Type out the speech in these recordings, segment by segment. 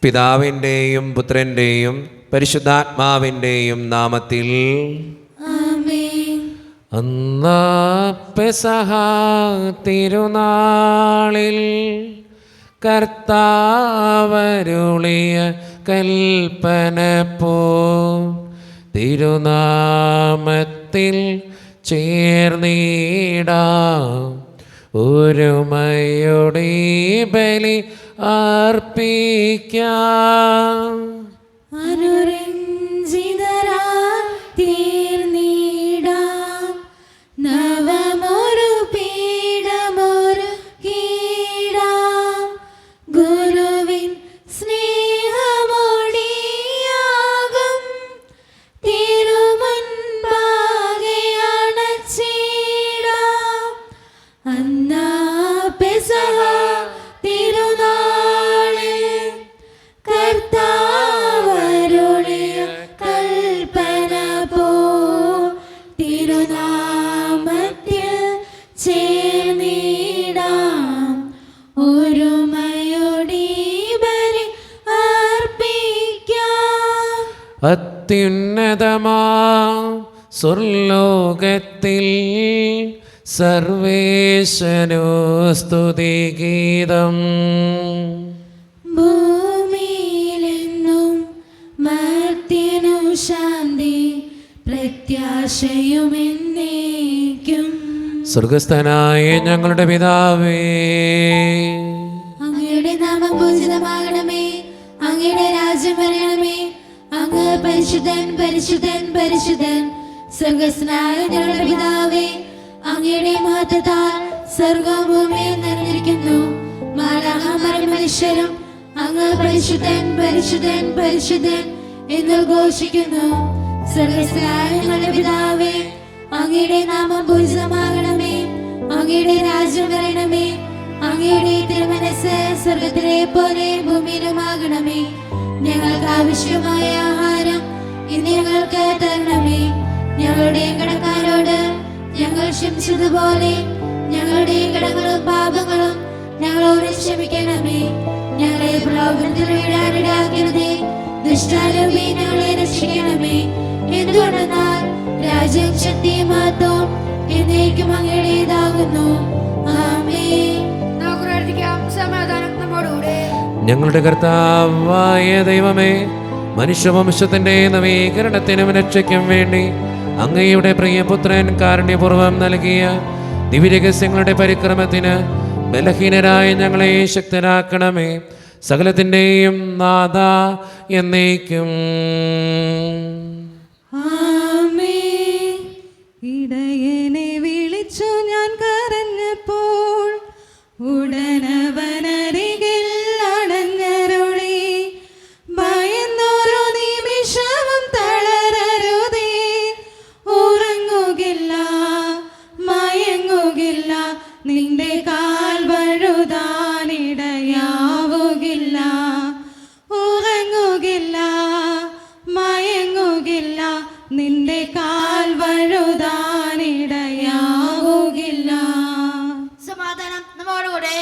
പിതാവിൻ്റെയും പുത്രൻ്റെയും പരിശുദ്ധാത്മാവിൻ്റെയും നാമത്തിൽ ആമേൻ. അന്നാ പെസഹ തിരുനാളിൽ കർത്താവരുളിയ കൽപ്പന പോ തിരുനാമത്തിൽ ചേർന്നിടാം ഒരുമയോടെ ബലി അർപ്പിക്കാം. അനുരഞ്ജിതരായി തീർന്നിടാം നവമൊരു പീഠമൊരുക്കിടാം ഗുരുവിൻ സ്നേഹമൊടിയാകും തിരുമുൻപാകെ അണച്ചിടാം. അന്നാ പെസഹ തിരുനാളിൽ കർത്താവരുളിയ കൽപ്പന പോ തിരുനാമത്തിൽ ചേർന്നിടാം ഒരുമയോടെ ബലി അർപ്പിക്കാം. അത്യുന്നതമാ സ്വർലോകത്തിൽ സർവേശനോ സ്തുതിഗീതം. ഭൂമിയിലെന്നും മർത്യനു ശാന്തി പ്രത്യാശയുമെന്നേക്കും. സ്വർഗസ്ഥനായ ഞങ്ങളുടെ പിതാവേ, അങ്ങയുടെ നാമം പൂജിതമാകണമേ, അങ്ങയുടെ രാജ്യം വരണമേ, അങ്ങ് പരിശുദ്ധൻ പരിശുദ്ധൻ പരിശുദ്ധൻ. സ്വർഗസ്ഥനായ ഞങ്ങളുടെ പിതാവേ, അങ്ങയുടെ മഹത്വത്താൽ സ്വർഗ്ഗവും ഭൂമിയും നിറഞ്ഞിരിക്കുന്നു. മാലാഖമാരും മനുഷ്യരും അങ്ങ് പരിശുദ്ധൻ പരിശുദ്ധൻ പരിശുദ്ധൻ എന്ന് ഘോഷിക്കുന്നു. സ്വർഗസ്ഥനായ ഞങ്ങളുടെ പിതാവേ, അങ്ങയുടെ നാമം പൂജിതമാകണമേ, അങ്ങയുടെ രാജ്യം വരണമേ, അങ്ങയുടെ തിരുമനസ്സ് സ്വർഗത്തിലെ പോലെ ഭൂമിയിലുമാകണമേ. ഞങ്ങൾക്ക് ആവശ്യമായ ആഹാരം ഇന്ന് ഞങ്ങൾക്ക് തരണമേ. ഞങ്ങളുടെ കടക്കാരോട് ഞങ്ങൾ ക്ഷമിച്ചതുപോലെ ഞങ്ങളുടെ കടങ്ങളും പാപങ്ങളും ഞങ്ങളോട് ക്ഷമിക്കണമേ. ഞങ്ങളെ പ്രലോഭനത്തിൽ വീഴാനിടയാക്കരുതേ, ദുഷ്ടാരൂപി ഞങ്ങളെ രക്ഷിക്കണമേ. എന്തുകൊണ്ടെന്നാൽ രാജ്യം ശക്തിയും മഹത്വവും എന്നേക്കും അങ്ങയുടേതാകുന്നു. ആമേൻ. നമുക്ക് പ്രാർത്ഥിക്കാം. സമാധാനം നമ്മോടുകൂടെ. ഞങ്ങളുടെ കർത്താവായ ദൈവമേ, മനുഷ്യവംശത്തിന്റെ നവീകരണത്തിനും രക്ഷയ്ക്കും വേണ്ടി അങ്ങയുടെ പ്രിയപുത്രൻ കാരുണ്യപൂർവ്വം നൽകിയ ദിവ്യരഹസ്യങ്ങളുടെ പരിക്രമത്തിന് ബലഹീനരായ ഞങ്ങളെ ശക്തരാക്കണമേ. സകലത്തിൻ്റെയും നാഥ എന്നേക്കും. ആമേൻ. ഇടയനെ വിളിച്ചു ഞാൻ കരഞ്ഞപ്പോൾ ഉടനവനരികിൽ അണഞ്ഞരുളി. ഭയന്നൊരു നിമിഷവും തളരരുതേ, ഉറങ്ങുകില്ല മയങ്ങുകില്ല, നിന്റെ കാൽ വഴുതാനിടയാവുകില്ല. ഉറങ്ങുകില്ല മയങ്ങുകില്ല, നിന്റെ കാൽ വഴുതാനിടയാവുകില്ല. സമാധാനം നമ്മോടുകൂടെ.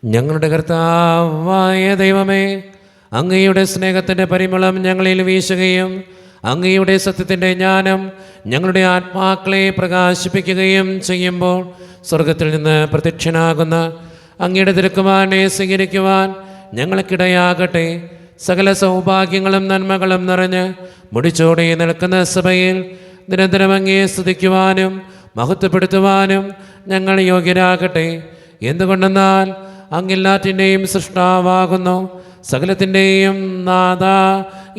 ഞങ്ങളുടെ കർത്താവായ ദൈവമേ, അങ്ങയുടെ സ്നേഹത്തിൻ്റെ പരിമളം ഞങ്ങളിൽ വീശുകയും അങ്ങയുടെ സത്യത്തിൻ്റെ ജ്ഞാനം ഞങ്ങളുടെ ആത്മാക്കളെ പ്രകാശിപ്പിക്കുകയും ചെയ്യുമ്പോൾ സ്വർഗത്തിൽ നിന്ന് പ്രത്യക്ഷനാകുന്ന അങ്ങയുടെ തിരുക്കുമാരനെ സ്വീകരിക്കുവാൻ ഞങ്ങൾക്കിടയാകട്ടെ. സകല സൗഭാഗ്യങ്ങളും നന്മകളും നിറഞ്ഞ് മുടിച്ചോടെ നിൽക്കുന്ന സഭയിൽ നിരന്തരം അങ്ങയെ സ്തുതിക്കുവാനും മഹത്വപ്പെടുത്തുവാനും ഞങ്ങൾ യോഗ്യരാകട്ടെ. എന്തുകൊണ്ടെന്നാൽ അങ്ങെല്ലാറ്റിൻ്റെയും സൃഷ്ടാവാകുന്നു, സകലത്തിൻ്റെയും നാഥ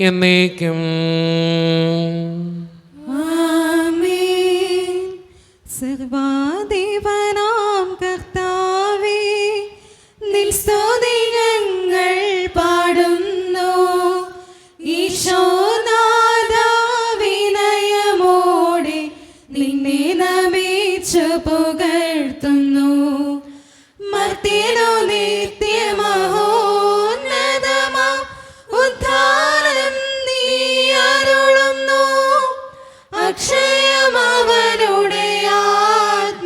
എന്നേക്കും. ആമേൻ. സർവ്വാധിപനാം കർത്താവേ, നിൻ സ്തുതി ഞങ്ങൾ പാടുന്നു. ഈശോനാഥാ, വിനയമോടെ നിന്നെ നമിച്ചു പുകഴ്ത്തുന്നു. മർത്യനു നിത്യമഹോന്നതമാം ഉദ്ധാനം നീ അരുളുന്നു. അക്ഷയമവനുടെ ആത്മാവിൽ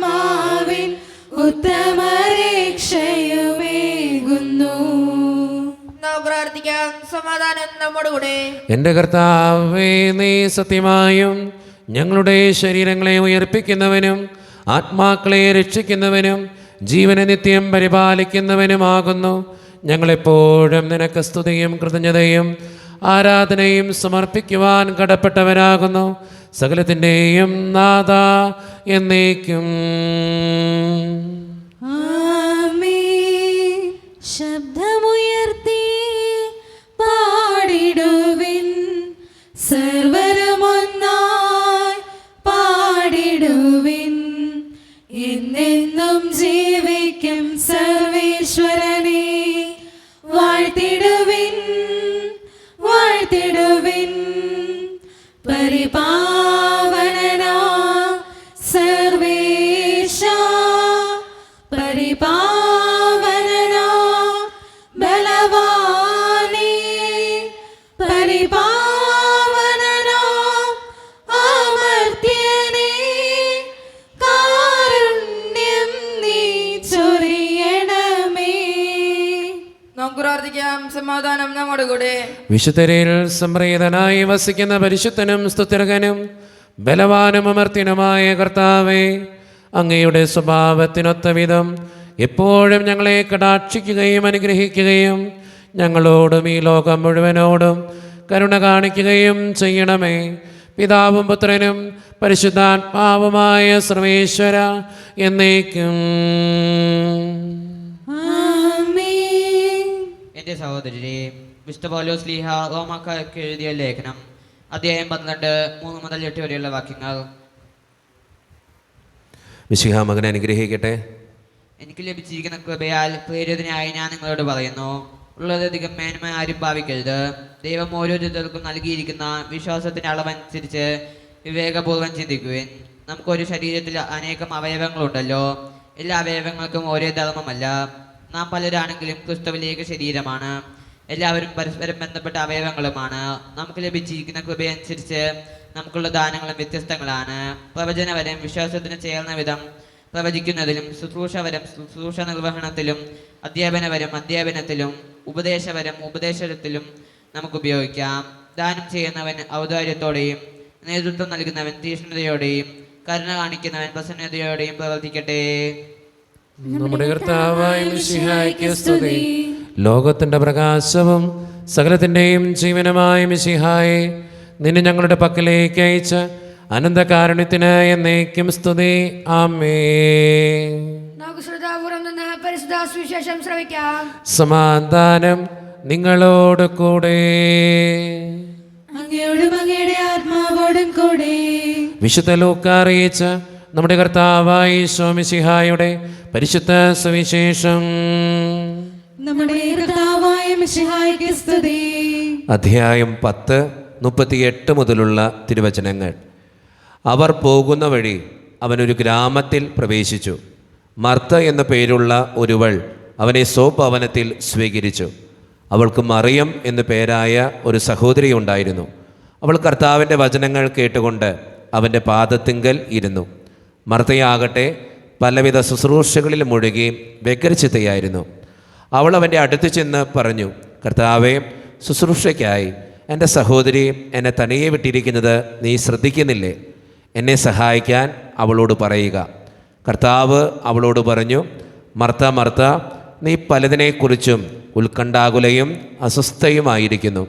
പ്രാർത്ഥിക്കാം. സമാധാനം നമ്മോടുകൂടെ. എൻ്റെ കർത്താവേ, നീ സത്യമായും ഞങ്ങളുടെ ശരീരങ്ങളെ ഉയർപ്പിക്കുന്നവനും ആത്മാക്കളെ രക്ഷിക്കുന്നവനും ജീവനെ നിത്യം പരിപാലിക്കുന്നവനുമാകുന്നു. ഞങ്ങളെപ്പോഴും നിനക്ക് സ്തുതിയും കൃതജ്ഞതയും ആരാധനയും സമർപ്പിക്കുവാൻ കടപ്പെട്ടവരാകുന്നു. സകലത്തിൻ്റെയും നാഥ എന്നേക്കും. ആമേൻ. ശബ്ദമുയർത്തി പാടിടുവിൻ, സർവരുമൊന്നായി പാടിടുവിൻ. എന്നെന്നും ജീവിക്കും സർവേശ്വരനെ വാഴ്ത്തിടുവിൻ, വാഴ്ത്തിടുവിൻ. പരിപാവനനാ സർവേശ, പരിപാവനനാ ബലവാനേ, പരിപാവനനാ അമർത്യനേ, കാരുണ്യം നീ ചൊരിയണമേ. നമുക്ക് പ്രാർത്ഥിക്കാം. സമാധാനം നമ്മോടുകൂടെ. വിശുദ്ധരിൽ സംപ്രീതനായി വസിക്കുന്ന പരിശുദ്ധനും സ്തുത്യർഹനും ബലവാനും അമർത്യനുമായ കർത്താവേ, അങ്ങയുടെ സ്വഭാവത്തിനൊത്ത വിധം എപ്പോഴും ഞങ്ങളെ കടാക്ഷിക്കുകയും അനുഗ്രഹിക്കുകയും ഞങ്ങളോടും ഈ ലോകം മുഴുവനോടും കരുണ കാണിക്കുകയും ചെയ്യണമേ. പിതാവും പുത്രനും പരിശുദ്ധാത്മാവുമായ സർവേശ്വര എന്നേക്കും. ആമേൻ. എൻ്റെ സഹോദരരെ, വിശുദ്ധ പൗലോസ് ശ്ലീഹ റോമാക്കാർക്ക് എഴുതിയ ലേഖനം അധ്യായം 12 3 മുതൽ 8 വരെയുള്ള വാക്യങ്ങൾ. മിശിഹാ മകനെ അനുഗ്രഹിക്കട്ടെ. എനിക്ക് ലഭിച്ചിരിക്കുന്ന കൃപയാൽ പ്രേരിതനായി ഞാൻ നിങ്ങളോട് പറയുന്നു, ഉള്ളതധികം മേന്മ ആരും ഭാവിക്കരുത്. ദൈവം ഓരോരുത്തർക്കും നൽകിയിരിക്കുന്ന വിശ്വാസത്തിൻ്റെ അളവനുസരിച്ച് വിവേകപൂർവ്വം ചിന്തിക്കുവിൻ. നമുക്കൊരു ശരീരത്തിൽ അനേകം അവയവങ്ങളുണ്ടല്ലോ, എല്ലാ അവയവങ്ങൾക്കും ഒരേ ധർമ്മമല്ല. നാം പലരാണെങ്കിലും ക്രിസ്തുവിലേക്ക് ശരീരമാണ്. എല്ലാവരും പരസ്പരം ബന്ധപ്പെട്ട അവയവങ്ങളുമാണ്. നമുക്ക് ലഭിച്ചിരിക്കുന്ന കൃപയനുസരിച്ച് നമുക്കുള്ള ദാനങ്ങളും വ്യത്യസ്തങ്ങളാണ്. പ്രവചനവരം വിശ്വാസത്തിന് ചേർന്ന വിധം പ്രവചിക്കുന്നതിലും, ശുശ്രൂഷവരം ശുശ്രൂഷ നിർവഹണത്തിലും, അധ്യാപനവരം അധ്യാപനത്തിലും, ഉപദേശവരം ഉപദേശത്തിലും നമുക്ക് ഉപയോഗിക്കാം. ദാനം ചെയ്യുന്നവൻ ഔദാര്യത്തോടെയും നേതൃത്വം നൽകുന്നവൻ തീക്ഷ്ണതയോടെയും കരുണ കാണിക്കുന്നവൻ പ്രസന്നതയോടെയും പ്രവർത്തിക്കട്ടെ. നമ്മുടെ കർത്താവായ മിശിഹായ്ക്ക് സ്തുതി. ലോകത്തിൻ്റെ പ്രകാശവും സകലത്തിൻ്റെയും ജീവനുമായ മിശിഹായെ, നിന്നെ ഞങ്ങളുടെ പക്കലേക്ക് അയച്ച അനന്തകാരുണ്യത്തിന് എന്നേക്കും സ്തുതി. ആമേൻ. നമുക്ക് ശ്രദ്ധാപൂർവം നിന്ന് പരിശുദ്ധ സുവിശേഷം ശ്രവിക്കാം. സമാധാനം നിങ്ങളോട് കൂടെ. അങ്ങയോടും അങ്ങയുടെ ആത്മാവോടും കൂടെ. വിശുദ്ധ ലൂക്കാ അറിയിച്ച നമ്മുടെ കർത്താവായ ഈശോ മിശിഹായുടെ പരിശുദ്ധ സുവിശേഷം. നമ്മുടെ കർത്താവായ മിശിഹായ്ക്ക് സ്തുതി. അധ്യായം 10 38 മുതലുള്ള തിരുവചനങ്ങൾ. അവർ പോകുന്ന വഴി അവനൊരു ഗ്രാമത്തിൽ പ്രവേശിച്ചു. മർത്ത എന്ന പേരുള്ള ഒരുവൾ അവനെ സ്വഭവനത്തിൽ സ്വീകരിച്ചു. അവൾക്ക് മറിയം എന്നു പേരായ ഒരു സഹോദരി ഉണ്ടായിരുന്നു. അവൾ കർത്താവിൻ്റെ വചനങ്ങൾ കേട്ടുകൊണ്ട് അവൻ്റെ പാദത്തിങ്കൽ ഇരുന്നു. മർത്തയാകട്ടെ പലവിധ ശുശ്രൂഷകളിൽ മുഴുകി വ്യഗ്രചിത്തയായിരുന്നു. അവൾ അവൻ്റെ അടുത്ത് ചെന്ന് പറഞ്ഞു, കർത്താവേ, ശുശ്രൂഷയ്ക്കായി എൻ്റെ സഹോദരി എന്നെ തനിയെ വിട്ടിരിക്കുന്നത് നീ ശ്രദ്ധിക്കുന്നില്ലേ? എന്നെ സഹായിക്കാൻ അവളോട് പറയുക. കർത്താവ് അവളോട് പറഞ്ഞു, മർത്ത മർത്ത, നീ പലതിനെക്കുറിച്ചും ഉത്കണ്ഠാകുലയും അസ്വസ്ഥയുമായിരിക്കുന്നു.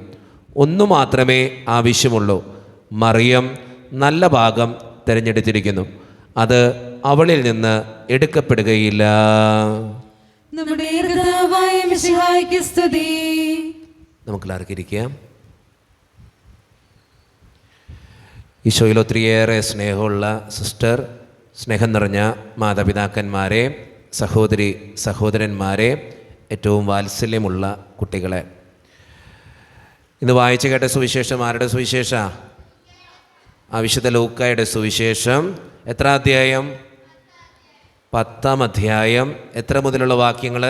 ഒന്നു മാത്രമേ ആവശ്യമുള്ളൂ. മറിയം നല്ല ഭാഗം തിരഞ്ഞെടുത്തിരിക്കുന്നു, അത് അവളിൽ നിന്ന് എടുക്കപ്പെടുകയില്ല. നമ്മുടെ കർത്താവായ മിശിഹായ്ക്ക് സ്തുതി. നമുക്കെല്ലാവർക്കും ഇരിക്കാം. ഈശോയിൽ ഒത്തിരിയേറെ സ്നേഹമുള്ള സിസ്റ്റർ, സ്നേഹം നിറഞ്ഞ മാതാപിതാക്കന്മാരെ, സഹോദരി സഹോദരന്മാരെ, ഏറ്റവും വാത്സല്യമുള്ള കുട്ടികളെ, ഇന്ന് വായിച്ചു കേട്ട സുവിശേഷം ആരുടെ സുവിശേഷ? വിശുദ്ധ ലൂക്കായുടെ സുവിശേഷം. എത്ര അധ്യായം? 10-ാം അധ്യായം. എത്ര മുതലുള്ള വാക്യങ്ങൾ?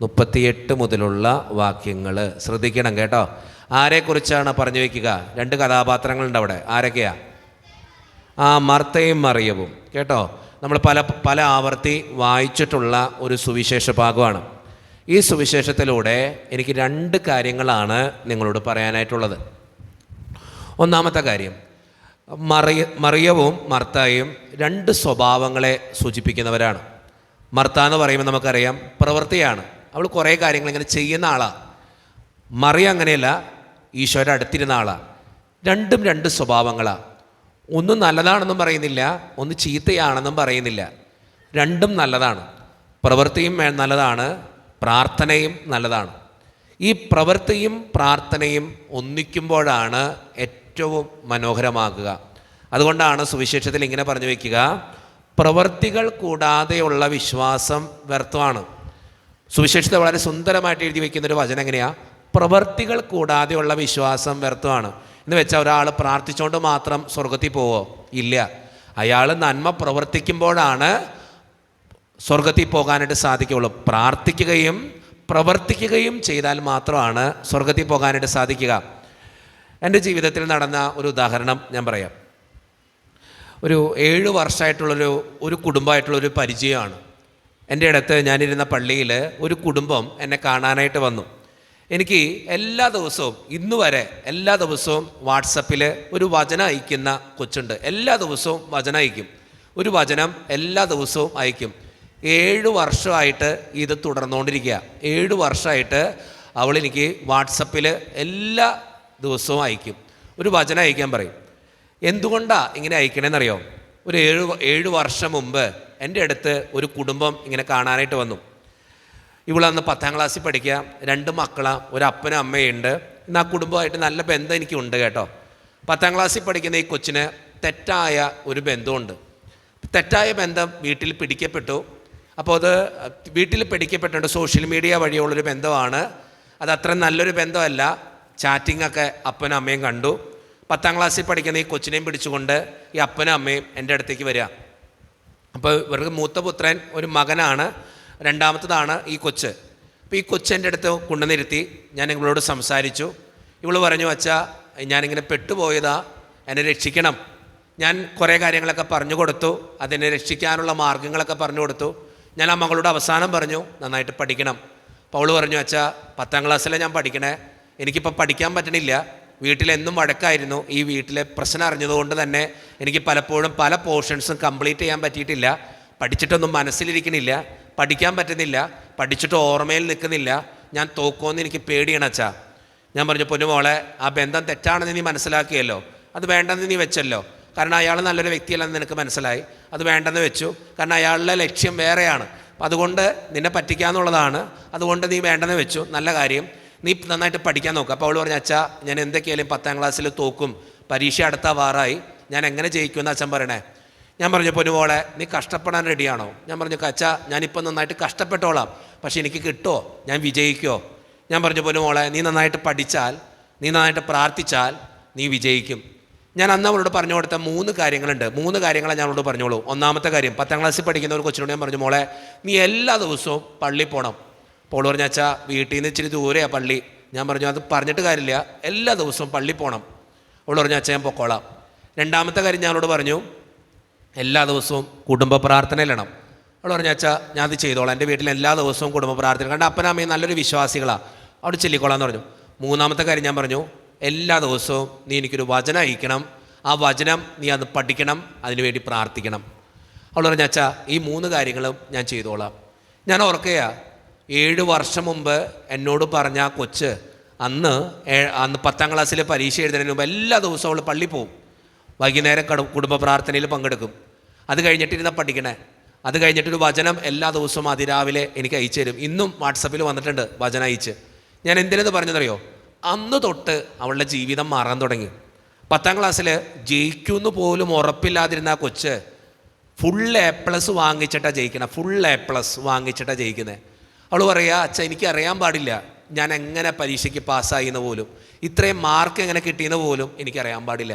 38 മുതലുള്ള വാക്യങ്ങൾ. ശ്രദ്ധിക്കണം കേട്ടോ. ആരെക്കുറിച്ചാണ് പറഞ്ഞു വയ്ക്കുക? 2 കഥാപാത്രങ്ങളുണ്ട് അവിടെ. ആരൊക്കെയാ? മർത്തയും മറിയവും. കേട്ടോ, നമ്മൾ പല ആവർത്തി വായിച്ചിട്ടുള്ള ഒരു സുവിശേഷ ഭാഗമാണ്. ഈ സുവിശേഷത്തിലൂടെ എനിക്ക് 2 കാര്യങ്ങളാണ് നിങ്ങളോട് പറയാനായിട്ടുള്ളത്. ഒന്നാമത്തെ കാര്യം, മറിയവും മർത്തായും 2 സ്വഭാവങ്ങളെ സൂചിപ്പിക്കുന്നവരാണ്. മർത്ത എന്ന് പറയുമ്പോൾ നമുക്കറിയാം പ്രവൃത്തിയാണ്, അവൾ കുറേ കാര്യങ്ങൾ ഇങ്ങനെ ചെയ്യുന്ന ആളാണ്. മറിയ അങ്ങനെയല്ല, ഈശോയുടെ അടുത്തിരുന്ന ആളാണ്. 2 സ്വഭാവങ്ങളാണ്. ഒന്നും നല്ലതാണെന്നും പറയുന്നില്ല, ഒന്ന് ചീത്തയാണെന്നും പറയുന്നില്ല. 2 നല്ലതാണ്. പ്രവൃത്തിയും നല്ലതാണ്, പ്രാർത്ഥനയും നല്ലതാണ്. ഈ പ്രവൃത്തിയും പ്രാർത്ഥനയും ഒന്നിക്കുമ്പോഴാണ് ഏറ്റവും മനോഹരമാകുക. അതുകൊണ്ടാണ് സുവിശേഷത്തിൽ ഇങ്ങനെ പറഞ്ഞു വയ്ക്കുക, പ്രവൃത്തികൾ കൂടാതെയുള്ള വിശ്വാസം വ്യർത്ഥമാണ്. സുവിശേഷത്തെ വളരെ സുന്ദരമായിട്ട് എഴുതി വയ്ക്കുന്നൊരു വചനം എങ്ങനെയാണ്? പ്രവൃത്തികൾ കൂടാതെയുള്ള വിശ്വാസം വ്യർത്ഥമാണ് എന്ന് വെച്ചാൽ ഒരാൾ പ്രാർത്ഥിച്ചുകൊണ്ട് മാത്രം സ്വർഗത്തിൽ പോവോ? ഇല്ല. അയാൾ നന്മ പ്രവർത്തിക്കുമ്പോഴാണ് സ്വർഗത്തിൽ പോകാനായിട്ട് സാധിക്കുകയുള്ളൂ. പ്രാർത്ഥിക്കുകയും പ്രവർത്തിക്കുകയും ചെയ്താൽ മാത്രമാണ് സ്വർഗത്തിൽ പോകാനായിട്ട് സാധിക്കുക. എൻ്റെ ജീവിതത്തിൽ നടന്ന ഒരു ഉദാഹരണം ഞാൻ പറയാം. ഒരു 7 വർഷമായിട്ടുള്ളൊരു കുടുംബമായിട്ടുള്ളൊരു പരിചയമാണ്. എൻ്റെ അടുത്ത് ഞാനിരുന്ന പള്ളിയിൽ ഒരു കുടുംബം എന്നെ കാണാനായിട്ട് വന്നു. എനിക്ക് എല്ലാ ദിവസവും ഇന്ന് വരെ എല്ലാ ദിവസവും വാട്സപ്പിൽ ഒരു വചനം അയക്കുന്ന കൊച്ചുണ്ട്. എല്ലാ ദിവസവും വചനം അയക്കും, ഒരു വചനം എല്ലാ ദിവസവും അയക്കും. 7 വർഷമായിട്ട് ഇത് തുടർന്നുകൊണ്ടിരിക്കുക. 7 വർഷമായിട്ട് അവളെനിക്ക് വാട്സപ്പിൽ എല്ലാ ദിവസവും അയക്കും, ഒരു വചനം അയക്കാൻ പറയും. എന്തുകൊണ്ടാണ് ഇങ്ങനെ അയക്കണമെന്നറിയോ? ഒരു 7 വർഷം മുമ്പ് എൻ്റെ അടുത്ത് ഒരു കുടുംബം ഇങ്ങനെ കാണാനായിട്ട് വന്നു. ഇവളന്ന് 10ാം ക്ലാസ്സിൽ പഠിക്കുക, 2 മക്കളാണ്, ഒരു അപ്പനും അമ്മയുണ്ട്. ഇന്ന് ആ കുടുംബമായിട്ട് നല്ല ബന്ധം എനിക്കുണ്ട് കേട്ടോ. 10ാം ക്ലാസ്സിൽ പഠിക്കുന്ന ഈ കൊച്ചിന് തെറ്റായ ഒരു ബന്ധമുണ്ട്. തെറ്റായ ബന്ധം വീട്ടിൽ പിടിക്കപ്പെട്ടു. അപ്പോൾ അത് വീട്ടിൽ പിടിക്കപ്പെട്ടുണ്ട്, സോഷ്യൽ മീഡിയ വഴിയുള്ളൊരു ബന്ധമാണ്. അത് അത്ര നല്ലൊരു ബന്ധമല്ല. ചാറ്റിങ്ങൊക്കെ അപ്പനും അമ്മയും കണ്ടു. 10ാം ക്ലാസ്സിൽ പഠിക്കുന്ന ഈ കൊച്ചിനെയും പിടിച്ചുകൊണ്ട് ഈ അപ്പനും അമ്മയും എൻ്റെ അടുത്തേക്ക് വരിക. അപ്പോൾ ഇവർക്ക് മൂത്ത പുത്രൻ ഒരു മകനാണ്, 2ാമത്തതാണ് ഈ കൊച്ച്. അപ്പോൾ ഈ കൊച്ച് എൻ്റെ അടുത്ത് കൊണ്ടുവന്നിരുത്തി. ഞാൻ ഇവളോട് സംസാരിച്ചു. ഇവൾ പറഞ്ഞു, അച്ഛാ ഞാനിങ്ങനെ പെട്ടുപോയതാ, എന്നെ രക്ഷിക്കണം. ഞാൻ കുറേ കാര്യങ്ങളൊക്കെ പറഞ്ഞു കൊടുത്തു, അതിനെ രക്ഷിക്കാനുള്ള മാർഗ്ഗങ്ങളൊക്കെ പറഞ്ഞു കൊടുത്തു. ഞാൻ ആ മകളോട് അവസാനം പറഞ്ഞു, നന്നായിട്ട് പഠിക്കണം. അപ്പോൾ അവൾ പറഞ്ഞു, അച്ഛാ 10ാം ക്ലാസ്സിലെ ഞാൻ പഠിക്കണേ, എനിക്കിപ്പോൾ പഠിക്കാൻ പറ്റണില്ല. വീട്ടിലെന്നും വഴക്കായിരുന്നു. ഈ വീട്ടിലെ പ്രശ്നം അറിഞ്ഞതുകൊണ്ട് തന്നെ എനിക്ക് പലപ്പോഴും പല പോർഷൻസും കംപ്ലീറ്റ് ചെയ്യാൻ പറ്റിയിട്ടില്ല. പഠിച്ചിട്ടൊന്നും മനസ്സിലിരിക്കണില്ല, പഠിക്കാൻ പറ്റുന്നില്ല, പഠിച്ചിട്ട് ഓർമ്മയിൽ നിൽക്കുന്നില്ല. ഞാൻ തോക്കുമെന്ന് എനിക്ക് പേടിയാണ് അച്ഛാ. ഞാൻ പറഞ്ഞു, പൊന്നുമോളെ, ആ ബന്ധം തെറ്റാണെന്ന് നീ മനസ്സിലാക്കിയല്ലോ, അത് വേണ്ടെന്ന് നീ വെച്ചല്ലോ. കാരണം അയാൾ നല്ലൊരു വ്യക്തിയല്ലെന്ന് നിനക്ക് മനസ്സിലായി, അത് വേണ്ടെന്ന് വെച്ചു. കാരണം അയാളുടെ ലക്ഷ്യം വേറെയാണ്. അപ്പം അതുകൊണ്ട് നിന്നെ പറ്റിക്കാന്നുള്ളതാണ്, അതുകൊണ്ട് നീ വേണ്ടെന്ന് വെച്ചു. നല്ല കാര്യം, നീ നന്നായിട്ട് പഠിക്കാൻ നോക്കുക. അപ്പോൾ അവൾ പറഞ്ഞു, അച്ഛാ ഞാൻ എന്തൊക്കെയായാലും 10ാം ക്ലാസ്സിൽ തോക്കും, പരീക്ഷ അടുത്താവാറായി, ഞാൻ എങ്ങനെ ജയിക്കുമെന്ന് അച്ഛൻ പറയണേ. ഞാൻ പറഞ്ഞു, പൊന്നുമോളെ നീ കഷ്ടപ്പെടാൻ റെഡിയാണോ? ഞാൻ പറഞ്ഞു, അച്ഛാ ഞാനിപ്പോൾ നന്നായിട്ട് കഷ്ടപ്പെട്ടോളാം, പക്ഷെ എനിക്ക് കിട്ടുമോ, ഞാൻ വിജയിക്കുമോ? ഞാൻ പറഞ്ഞു, പൊന്നുമോളെ നീ നന്നായിട്ട് പഠിച്ചാൽ, നീ നന്നായിട്ട് പ്രാർത്ഥിച്ചാൽ നീ വിജയിക്കും. ഞാൻ അന്ന് അവളോട് പറഞ്ഞു കൊടുത്ത 3 കാര്യങ്ങളുണ്ട്. 3 കാര്യങ്ങളെ ഞാൻ അവളോട് പറഞ്ഞോളൂ. ഒന്നാമത്തെ കാര്യം, 10ാം ക്ലാസ്സിൽ പഠിക്കുന്ന ഒരു കൊച്ചിനോട് ഞാൻ പറഞ്ഞു, മോളെ നീ എല്ലാ ദിവസവും പള്ളിയിൽ പോകണം. അപ്പോൾ പറഞ്ഞു, അച്ഛാ വീട്ടിൽ നിന്ന് ഇച്ചിരി ദൂരെയാണ് പള്ളി. ഞാൻ പറഞ്ഞു, അത് പറഞ്ഞിട്ട് കാര്യമില്ല, എല്ലാ ദിവസവും പള്ളിയിൽ പോകണം. അവൾ പറഞ്ഞു, അച്ഛാ ഞാൻ പൊക്കോളാം. 2ാമത്തെ കാര്യം ഞാൻ അവളോട് പറഞ്ഞു, എല്ലാ ദിവസവും കുടുംബ പ്രാർത്ഥനയിലിടണം. അവൾ പറഞ്ഞു, അച്ഛാ ഞാൻ അത് ചെയ്തോളാം, എൻ്റെ വീട്ടിൽ എല്ലാ ദിവസവും കുടുംബ പ്രാർത്ഥന. കാരണം അപ്പനും അമ്മയും നല്ലൊരു വിശ്വാസികളാണ്, അവിടെ ചൊല്ലിക്കോളാന്ന് പറഞ്ഞു. 3ാമത്തെ കാര്യം ഞാൻ പറഞ്ഞു, എല്ലാ ദിവസവും നീ എനിക്കൊരു വചനം അയക്കണം, ആ വചനം നീ അത് പഠിക്കണം, അതിനുവേണ്ടി പ്രാർത്ഥിക്കണം. അവൾ പറഞ്ഞു, അച്ഛാ ഈ 3 കാര്യങ്ങളും ഞാൻ ചെയ്തോളാം. ഞാൻ ഓർക്കുകയാ, 7 വർഷം മുമ്പ് എന്നോട് പറഞ്ഞ ആ കൊച്ച് അന്ന് 10ാം ക്ലാസ്സിലെ പരീക്ഷ എഴുതുന്നതിന് മുമ്പ് എല്ലാ ദിവസവും അവൾ പള്ളിയിൽ പോവും. വൈകുന്നേരം കുടുംബ പ്രാർത്ഥനയിൽ പങ്കെടുക്കും. അത് കഴിഞ്ഞിട്ടിരുന്ന പഠിക്കണേ. അത് കഴിഞ്ഞിട്ടൊരു വചനം എല്ലാ ദിവസവും അതിരാവിലെ എനിക്ക് അയച്ചു തരും. ഇന്നും വാട്സപ്പിൽ വന്നിട്ടുണ്ട് വചനം അയച്ച്. ഞാൻ എന്തിനത് പറഞ്ഞതറിയോ? അന്ന് തൊട്ട് അവളുടെ ജീവിതം മാറാൻ തുടങ്ങി. 10ാം ക്ലാസ്സിൽ ജയിക്കുമെന്ന് പോലും ഉറപ്പില്ലാതിരുന്ന ആ കൊച്ച് ഫുൾ A+ വാങ്ങിച്ചിട്ടാണ് ജയിക്കണേ. ഫുൾ A+ വാങ്ങിച്ചിട്ടാണ് ജയിക്കുന്നത്. അവൾ പറയുക, അച്ഛാ എനിക്കറിയാൻ പാടില്ല ഞാൻ എങ്ങനെ പരീക്ഷയ്ക്ക് പാസ്സായിന്ന് പോലും, ഇത്രയും മാർക്ക് എങ്ങനെ കിട്ടിയെന്ന് പോലും എനിക്കറിയാൻ പാടില്ല.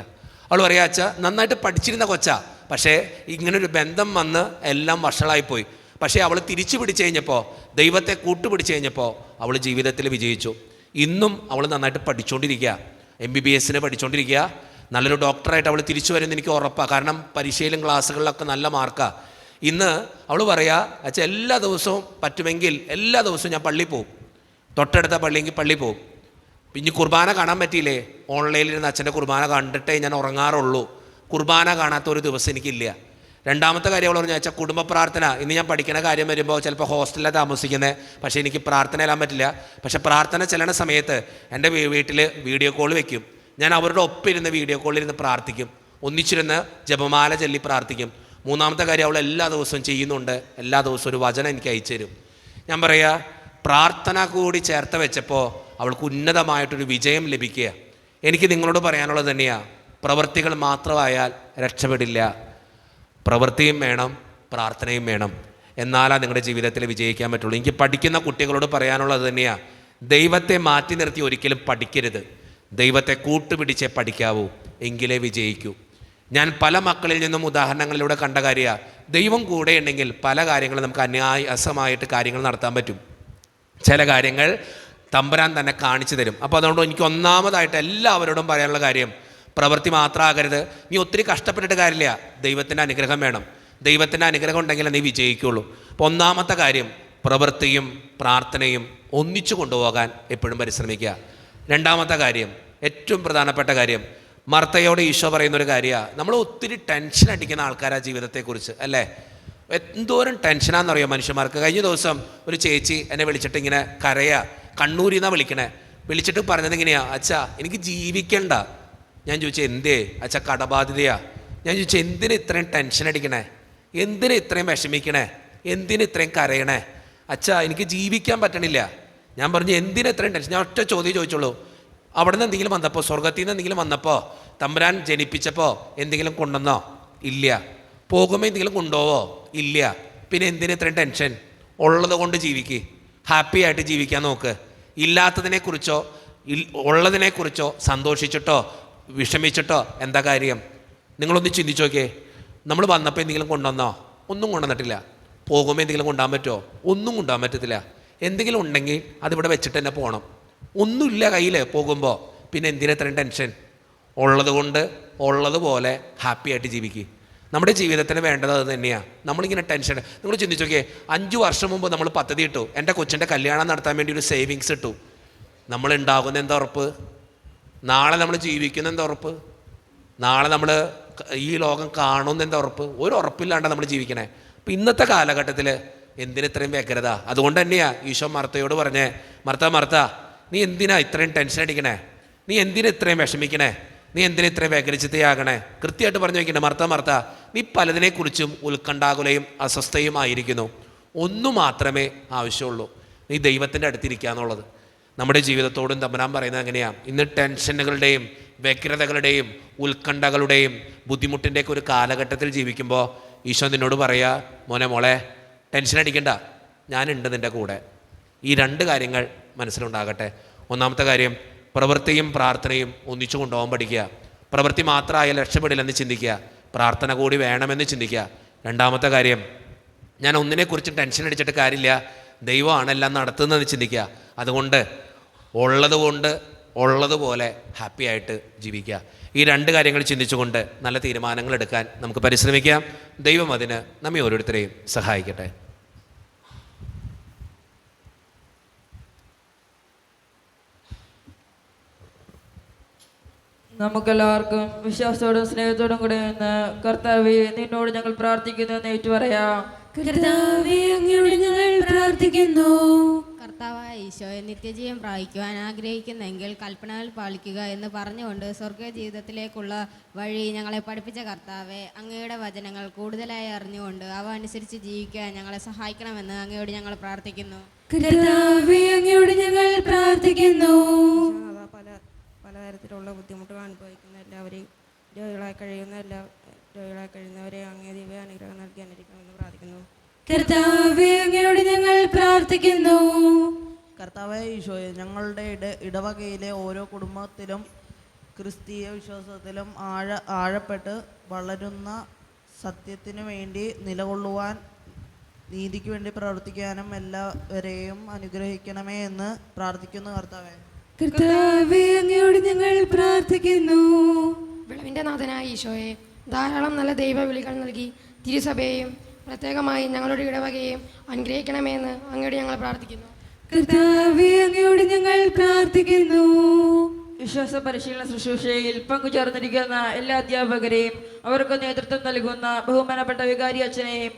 അവൾ പറയുക, അച്ഛാ നന്നായിട്ട് പഠിച്ചിരുന്ന കൊച്ചാ, പക്ഷേ ഇങ്ങനൊരു ബന്ധം വന്ന് എല്ലാം വഷളായിപ്പോയി. പക്ഷേ അവൾ തിരിച്ചു പിടിച്ചു കഴിഞ്ഞപ്പോൾ, ദൈവത്തെ കൂട്ടുപിടിച്ച് കഴിഞ്ഞപ്പോൾ അവൾ ജീവിതത്തിൽ വിജയിച്ചു. ഇന്നും അവൾ നന്നായിട്ട് പഠിച്ചുകൊണ്ടിരിക്കുക, MBBS പഠിച്ചുകൊണ്ടിരിക്കുക. നല്ലൊരു ഡോക്ടറായിട്ട് അവൾ തിരിച്ചു വരുമെന്ന് എനിക്ക് ഉറപ്പാണ്. കാരണം പരീക്ഷയിലും ക്ലാസ്സുകളിലൊക്കെ നല്ല മാർക്കാണ്. ഇന്ന് അവൾ പറയാ അച്ഛാ എല്ലാ ദിവസവും പറ്റുമെങ്കിൽ എല്ലാ ദിവസവും ഞാൻ പള്ളിയിൽ പോവും, തൊട്ടടുത്ത പള്ളിയെങ്കിൽ പള്ളിയിൽ പോവും. പിന്നെ കുർബാന കാണാൻ പറ്റിയില്ലേ, ഓൺലൈനിലിരുന്ന് അച്ഛൻ്റെ കുർബാന കണ്ടിട്ടേ ഞാൻ ഉറങ്ങാറുള്ളൂ, കുർബാന കാണാത്ത ഒരു ദിവസം എനിക്കില്ല. രണ്ടാമത്തെ കാര്യം അവൾ പറഞ്ഞു, അച്ഛാ കുടുംബ പ്രാർത്ഥന, ഇന്ന് ഞാൻ പഠിക്കുന്ന കാര്യം വരുമ്പോൾ ചിലപ്പോൾ ഹോസ്റ്റലിലാണ് താമസിക്കുന്നത്, പക്ഷേ എനിക്ക് പ്രാർത്ഥന എല്ലാം പറ്റില്ല. പക്ഷേ പ്രാർത്ഥന ചെല്ലണ സമയത്ത് എൻ്റെ വീട്ടിൽ വീഡിയോ കോൾ വെക്കും, ഞാൻ അവരുടെ ഒപ്പം ഇരുന്ന് വീഡിയോ കോളിലിരുന്ന് പ്രാർത്ഥിക്കും, ഒന്നിച്ചിരുന്ന് ജപമാല ചൊല്ലി പ്രാർത്ഥിക്കും. മൂന്നാമത്തെ കാര്യം അവൾ എല്ലാ ദിവസവും ചെയ്യുന്നുണ്ട്, എല്ലാ ദിവസവും ഒരു വചനം എനിക്ക് അയച്ചു തരും. ഞാൻ പറയാ പ്രാർത്ഥന കൂടി ചേർത്ത് വെച്ചപ്പോൾ അവൾക്ക് ഉന്നതമായിട്ടൊരു വിജയം ലഭിക്കുക. എനിക്ക് നിങ്ങളോട് പറയാനുള്ളത് തന്നെയാണ്, പ്രവൃത്തികൾ മാത്രമായാൽ രക്ഷപ്പെടില്ല, പ്രവൃത്തിയും വേണം, പ്രാർത്ഥനയും വേണം, എന്നാലാ നിങ്ങളുടെ ജീവിതത്തിൽ വിജയിക്കാൻ പറ്റുള്ളൂ. എനിക്ക് പഠിക്കുന്ന കുട്ടികളോട് പറയാനുള്ളത് തന്നെയാണ്, ദൈവത്തെ മാറ്റി നിർത്തി ഒരിക്കലും പഠിക്കരുത്, ദൈവത്തെ കൂട്ടുപിടിച്ചേ പഠിക്കാവൂ, എങ്കിലേ വിജയിക്കൂ. ഞാൻ പല മക്കളിൽ നിന്നും ഉദാഹരണങ്ങളിലൂടെ കണ്ട കാര്യമാണ്, ദൈവം കൂടെ ഉണ്ടെങ്കിൽ പല കാര്യങ്ങളും നമുക്ക് അനായാസമായിട്ട് കാര്യങ്ങൾ നടത്താൻ പറ്റും. ചില കാര്യങ്ങൾ തമ്പുരാൻ തന്നെ കാണിച്ചു തരും. അപ്പോൾ അതുകൊണ്ട് എനിക്ക് ഒന്നാമതായിട്ട് എല്ലാവരോടും പറയാനുള്ള കാര്യം, പ്രവൃത്തി മാത്രമാകരുത്. നീ ഒത്തിരി കഷ്ടപ്പെട്ടിട്ട് കാര്യമില്ല, ദൈവത്തിൻ്റെ അനുഗ്രഹം വേണം, ദൈവത്തിൻ്റെ അനുഗ്രഹം ഉണ്ടെങ്കിൽ നീ വിജയിക്കുള്ളൂ. അപ്പോൾ ഒന്നാമത്തെ കാര്യം പ്രവൃത്തിയും പ്രാർത്ഥനയും ഒന്നിച്ചു കൊണ്ടുപോകാൻ എപ്പോഴും പരിശ്രമിക്കുക. രണ്ടാമത്തെ കാര്യം, ഏറ്റവും പ്രധാനപ്പെട്ട കാര്യം, മർത്തയോട് ഈശോ പറയുന്നൊരു കാര്യമാണ്, നമ്മൾ ഒത്തിരി ടെൻഷൻ അടിക്കുന്ന ആൾക്കാരാണ് ജീവിതത്തെക്കുറിച്ച്, അല്ലേ? എന്തോരം ടെൻഷനാണെന്നറിയോ മനുഷ്യന്മാർക്ക്. കഴിഞ്ഞ ദിവസം ഒരു ചേച്ചി എന്നെ വിളിച്ചിട്ട് ഇങ്ങനെ കരയാ, കണ്ണൂരിൽ നിന്നാണ് വിളിക്കണേ, വിളിച്ചിട്ട് പറഞ്ഞത് ഇങ്ങനെയാണ്, അച്ഛാ എനിക്ക് ജീവിക്കണ്ട. ഞാൻ ചോദിച്ചു എന്തേ? അച്ഛാ കടബാധിതയാ. ഞാൻ ചോദിച്ചു എന്തിന് ഇത്രയും ടെൻഷൻ അടിക്കണേ, എന്തിന് ഇത്രയും വിഷമിക്കണേ, എന്തിന് ഇത്രയും കരയണേ? അച്ഛാ എനിക്ക് ജീവിക്കാൻ പറ്റണില്ല. ഞാൻ പറഞ്ഞു എന്തിന് ഇത്രയും ടെൻഷൻ? ഞാൻ ഒറ്റ ചോദ്യം ചോദിച്ചോളൂ, അവിടെ നിന്ന് എന്തെങ്കിലും വന്നപ്പോൾ, സ്വർഗത്തിൽ നിന്ന് എന്തെങ്കിലും വന്നപ്പോൾ, തമ്പുരാൻ ജനിപ്പിച്ചപ്പോൾ എന്തെങ്കിലും കൊണ്ടുവന്നോ? ഇല്ല. പോകുമ്പോൾ എന്തെങ്കിലും കൊണ്ടുപോവോ? ഇല്ല. പിന്നെ എന്തിന് ഇത്രയും ടെൻഷൻ? ഉള്ളത് കൊണ്ട് ജീവിക്ക്, ഹാപ്പി ആയിട്ട് ജീവിക്കാൻ നോക്ക്. ഇല്ലാത്തതിനെക്കുറിച്ചോ ഉള്ളതിനെക്കുറിച്ചോ സന്തോഷിച്ചിട്ടോ വിഷമിച്ചിട്ടോ എന്താ കാര്യം? നിങ്ങളൊന്ന് ചിന്തിച്ചു നോക്കിയേ. നമ്മൾ വന്നപ്പോൾ എന്തെങ്കിലും കൊണ്ടുവന്നോ? ഒന്നും കൊണ്ടുവന്നിട്ടില്ല. പോകുമ്പോൾ എന്തെങ്കിലും കൊണ്ടുപോകാൻ പറ്റുമോ? ഒന്നും കൊണ്ടുപോകാൻ പറ്റത്തില്ല. എന്തെങ്കിലും ഉണ്ടെങ്കിൽ അതിവിടെ വെച്ചിട്ട് തന്നെ പോകണം. ഒന്നുമില്ല കയ്യിൽ പോകുമ്പോൾ, പിന്നെ എന്തിനാ ഇത്രയും ടെൻഷൻ? ഉള്ളതുകൊണ്ട് ഉള്ളതുപോലെ ഹാപ്പി ആയിട്ട് ജീവിക്കുക. നമ്മുടെ ജീവിതത്തിന് വേണ്ടത് അത് തന്നെയാണ്. നമ്മളിങ്ങനെ ടെൻഷൻ, നിങ്ങൾ ചിന്തിച്ചു നോക്കിയേ, 5 വർഷം മുമ്പ് നമ്മൾ പദ്ധതി ഇട്ടു, എൻ്റെ കൊച്ചിൻ്റെ കല്യാണം നടത്താൻ വേണ്ടി ഒരു സേവിങ്സ് ഇട്ടു. നമ്മൾ ഉണ്ടാകുന്ന എന്താ ഉറപ്പ്? നാളെ നമ്മൾ ജീവിക്കുന്ന എന്താ ഉറപ്പ്? നാളെ നമ്മൾ ഈ ലോകം കാണുന്ന എന്താ ഉറപ്പ്? ഒരു ഉറപ്പില്ലാണ്ട് നമ്മൾ ജീവിക്കണേ. അപ്പം ഇന്നത്തെ കാലഘട്ടത്തിൽ എന്തിനിത്രയും വ്യഗ്രത? അതുകൊണ്ട് തന്നെയാണ് ഈശോ മർത്തയോട് പറഞ്ഞേ, മർത്ത നീ എന്തിനാ ഇത്രയും ടെൻഷൻ അടിക്കണേ? നീ എന്തിനാ ഇത്രയും വിഷമിക്കണേ? നീ എന്തിനാ ഇത്രയും വ്യഗ്രചിത്തയാകണേ? കൃത്യമായിട്ട് പറഞ്ഞു വയ്ക്കണേ, മർത്ത നീ പലതിനെക്കുറിച്ചും ഉത്കണ്ഠാകുലയും അസ്വസ്ഥയുമായിരിക്കുന്നു. ഒന്നു മാത്രമേ ആവശ്യമുള്ളൂ, നീ ദൈവത്തിൻ്റെ അടുത്തിരിക്കുക എന്നുള്ളത്. നമ്മുടെ ജീവിതത്തോടും തമ്പുരാൻ പറയുന്നത് എങ്ങനെയാണ്? ഇന്ന് ടെൻഷനുകളുടെയും വ്യഗ്രതകളുടെയും ഉത്കണ്ഠകളുടെയും ബുദ്ധിമുട്ടിൻ്റെയൊക്കെ ഒരു കാലഘട്ടത്തിൽ ജീവിക്കുമ്പോൾ ഈശോ നിന്നോട് പറയുക, മോളെ ടെൻഷൻ അടിക്കണ്ട, ഞാനുണ്ട് നിൻ്റെ കൂടെ. ഈ 2 കാര്യങ്ങൾ മനസ്സിലുണ്ടാകട്ടെ. ഒന്നാമത്തെ കാര്യം, പ്രവൃത്തിയും പ്രാർത്ഥനയും ഒന്നിച്ചു കൊണ്ടുപോകാൻ പഠിക്കുക. പ്രവൃത്തി മാത്രമായാൽ രക്ഷപ്പെടില്ലെന്ന് ചിന്തിക്കുക, പ്രാർത്ഥന കൂടി വേണമെന്ന് ചിന്തിക്കുക. രണ്ടാമത്തെ കാര്യം, ഞാൻ ഒന്നിനെക്കുറിച്ച് ടെൻഷൻ അടിച്ചിട്ട് കാര്യമില്ല, ദൈവമാണ് എല്ലാം നടത്തുന്നതെന്ന് ചിന്തിക്കുക. അതുകൊണ്ട് ഉള്ളതുപോലെ ഹാപ്പി ആയിട്ട് ജീവിക്കുക. ഈ 2 കാര്യങ്ങൾ ചിന്തിച്ചുകൊണ്ട് നല്ല തീരുമാനങ്ങൾ എടുക്കാൻ നമുക്ക് പരിശ്രമിക്കാം. ദൈവം അതിന് നമ്മെ ഓരോരുത്തരെയും സഹായിക്കട്ടെ. നമുക്കെല്ലാവർക്കും വിശ്വാസത്തോടും സ്നേഹത്തോടും കൂടെ നിന്ന് കർത്താവേ നിന്നോട് ഞങ്ങൾ പ്രാർത്ഥിക്കുന്നു എന്ന് ഏറ്റു പറയാം. കർത്താവേ അങ്ങയോട് ഞങ്ങൾ പ്രാർത്ഥിക്കുന്നു. കർത്താവായ ഈശോയെ നിത്യജീവൻ പ്രാപിക്കുവാൻ ആഗ്രഹിക്കുന്നെങ്കിൽ കൽപ്പനകൾ പാലിക്കുക എന്ന് പറഞ്ഞുകൊണ്ട് സ്വർഗീയ ജീവിതത്തിലേക്കുള്ള വഴി ഞങ്ങളെ പഠിപ്പിച്ച കർത്താവെ, അങ്ങയുടെ വചനങ്ങൾ കൂടുതലായി അറിഞ്ഞുകൊണ്ട് അവ അനുസരിച്ച് ജീവിക്കാൻ ഞങ്ങളെ സഹായിക്കണമെന്ന് അങ്ങയോട് ഞങ്ങൾ പ്രാർത്ഥിക്കുന്നു. കർത്താവേ അങ്ങയോട് ഞങ്ങൾ പ്രാർത്ഥിക്കുന്നു. പലതരത്തിലുള്ള ബുദ്ധിമുട്ടുകൾ അനുഭവിക്കുന്ന എല്ലാവരെയും, രോഗികളായി കഴിയുന്നവരെ അങ്ങേ ദിവ്യ അനുഗ്രഹം നൽകി അനുഗ്രഹിക്കണമെന്ന് പ്രാർത്ഥിക്കുന്നു. കർത്താവേ അങ്ങയോട് ഞങ്ങൾ പ്രാർത്ഥിക്കുന്നു. കർത്താവായ ഈശോയെ, ഞങ്ങളുടെ ഇടവകയിലെ ഓരോ കുടുംബത്തിലും ക്രിസ്തീയ വിശ്വാസത്തിലും ആഴപ്പെട്ട് വളരുന്ന സത്യത്തിനു വേണ്ടി നിലകൊള്ളുവാൻ, നീതിക്ക് വേണ്ടി പ്രവർത്തിക്കാനും എല്ലാവരെയും അനുഗ്രഹിക്കണമേ എന്ന് പ്രാർത്ഥിക്കുന്നു. കർത്താവേ അങ്ങയോട് ഞങ്ങൾ പ്രാർത്ഥിക്കുന്നു. വിളവിൻ്റെ നാഥനായ ഈശോയെ, ധാരാളം നല്ല ദൈവവിളികൾ നൽകി തിരുസഭയെയും പ്രത്യേകമായി ഞങ്ങളുടെ ഇടവകയും അനുഗ്രഹിക്കണമെന്ന് അങ്ങയോട് ഞങ്ങൾ പ്രാർത്ഥിക്കുന്നു. കർത്താവേ, അങ്ങയോട് ഞങ്ങൾ പ്രാർത്ഥിക്കുന്നു. വിശ്വാസ പരിശീലന ശുശ്രൂഷയിൽ പങ്കുചേർന്നിരിക്കുന്ന എല്ലാ അധ്യാപകരെയും അവർക്ക് നേതൃത്വം നൽകുന്ന ബഹുമാനപ്പെട്ട വികാരി അച്ഛനെയും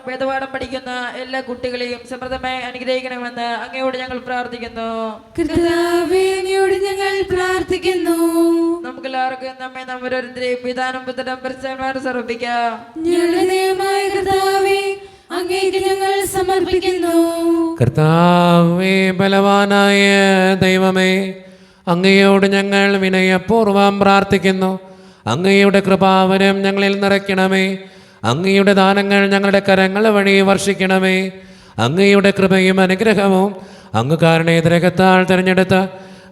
വേദപാഠം പഠിക്കുന്ന എല്ലാ കുട്ടികളെയും സമൃദ്ധമായി അനുഗ്രഹിക്കണമെന്ന് അങ്ങയോട് ഞങ്ങൾ പ്രാർത്ഥിക്കുന്നു. കർത്താവേ, അങ്ങയോട് ഞങ്ങൾ പ്രാർത്ഥിക്കുന്നു. നമുക്കെല്ലാവർക്കും നമ്മെ നാം ഓരോരുത്തരെയും പിതാനും പുത്രനും പരിശുദ്ധാത്മാവിനും സമർപ്പിക്കാം. ഞങ്ങളുടെ ദൈവമായ കർത്താവേ, അങ്ങേക്ക് ഞങ്ങൾ സമർപ്പിക്കുന്നു. കർത്താവേ, ബലവാനായ ദൈവമേ, അങ്ങയോട് ഞങ്ങൾ വിനയപൂർവ്വം പ്രാർത്ഥിക്കുന്നു. അങ്ങയുടെ കൃപാവരം ഞങ്ങളിൽ നിറയ്ക്കണമേ. അങ്ങയുടെ ദാനങ്ങൾ ഞങ്ങളുടെ കരങ്ങൾ വഴി വർഷിക്കണമേ. അങ്ങയുടെ കൃപയും അനുഗ്രഹവും അങ്ങ് കാരണേതരകത്താൽ തിരഞ്ഞെടുത്ത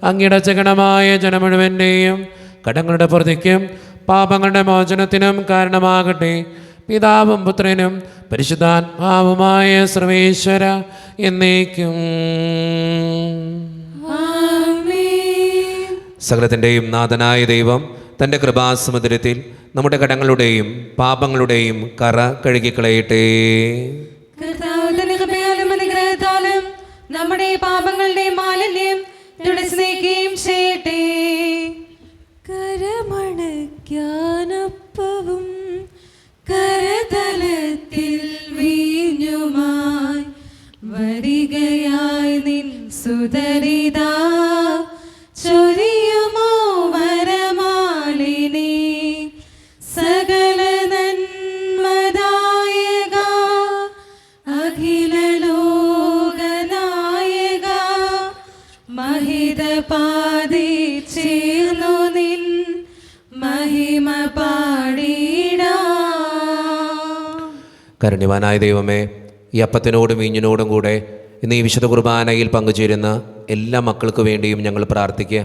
അങ്ങയുടെ ജഗണമായ ജനം മുഴുവൻ്റെയും കടങ്ങളുടെ പ്രതിക്കും പാപങ്ങളുടെ മോചനത്തിനും കാരണമാകട്ടെ. പിതാവും പുത്രനും പരിശുദ്ധാത്മാവുമായ സർവേശ്വര എന്നേക്കും. സകലത്തിൻ്റെയും നാഥനായ ദൈവം തൻ്റെ കൃപാസമുദ്രത്തിൽ നമ്മുടെ കടങ്ങളുടെയും പാപങ്ങളുടെയും കറ കഴുകിക്കളയട്ടെ. കർത്താവ് തന്റെ കൃപയാലും അനുഗ്രഹത്താലും നമ്മുടെ പാപങ്ങളുടെ മാലിന്യം തുടച്ചുനീക്കുകയും ചെയ്യട്ടെ. കരമണയ്ക്കാനപ്പവും കരതലത്തിൽ വീഞ്ഞുമായി വരികയായി നിൻ സുതരിതാ ചൊരിയുമോ വരമാലിനി സകല നന്മദായക അഖില ലോകനായക മഹിത പാതി ചേർന്നു നിൻ മഹിമ പാടിടാ. കരുണ്യവാനായ ദൈവമേ, ഈ അപ്പത്തിനോടും വീഞ്ഞിനോടും കൂടെ ഇന്ന് ഈ വിശുദ്ധ കുർബാനയിൽ പങ്കുചേരുന്ന എല്ലാ മക്കൾക്ക് വേണ്ടിയും ഞങ്ങൾ പ്രാർത്ഥിക്കുക.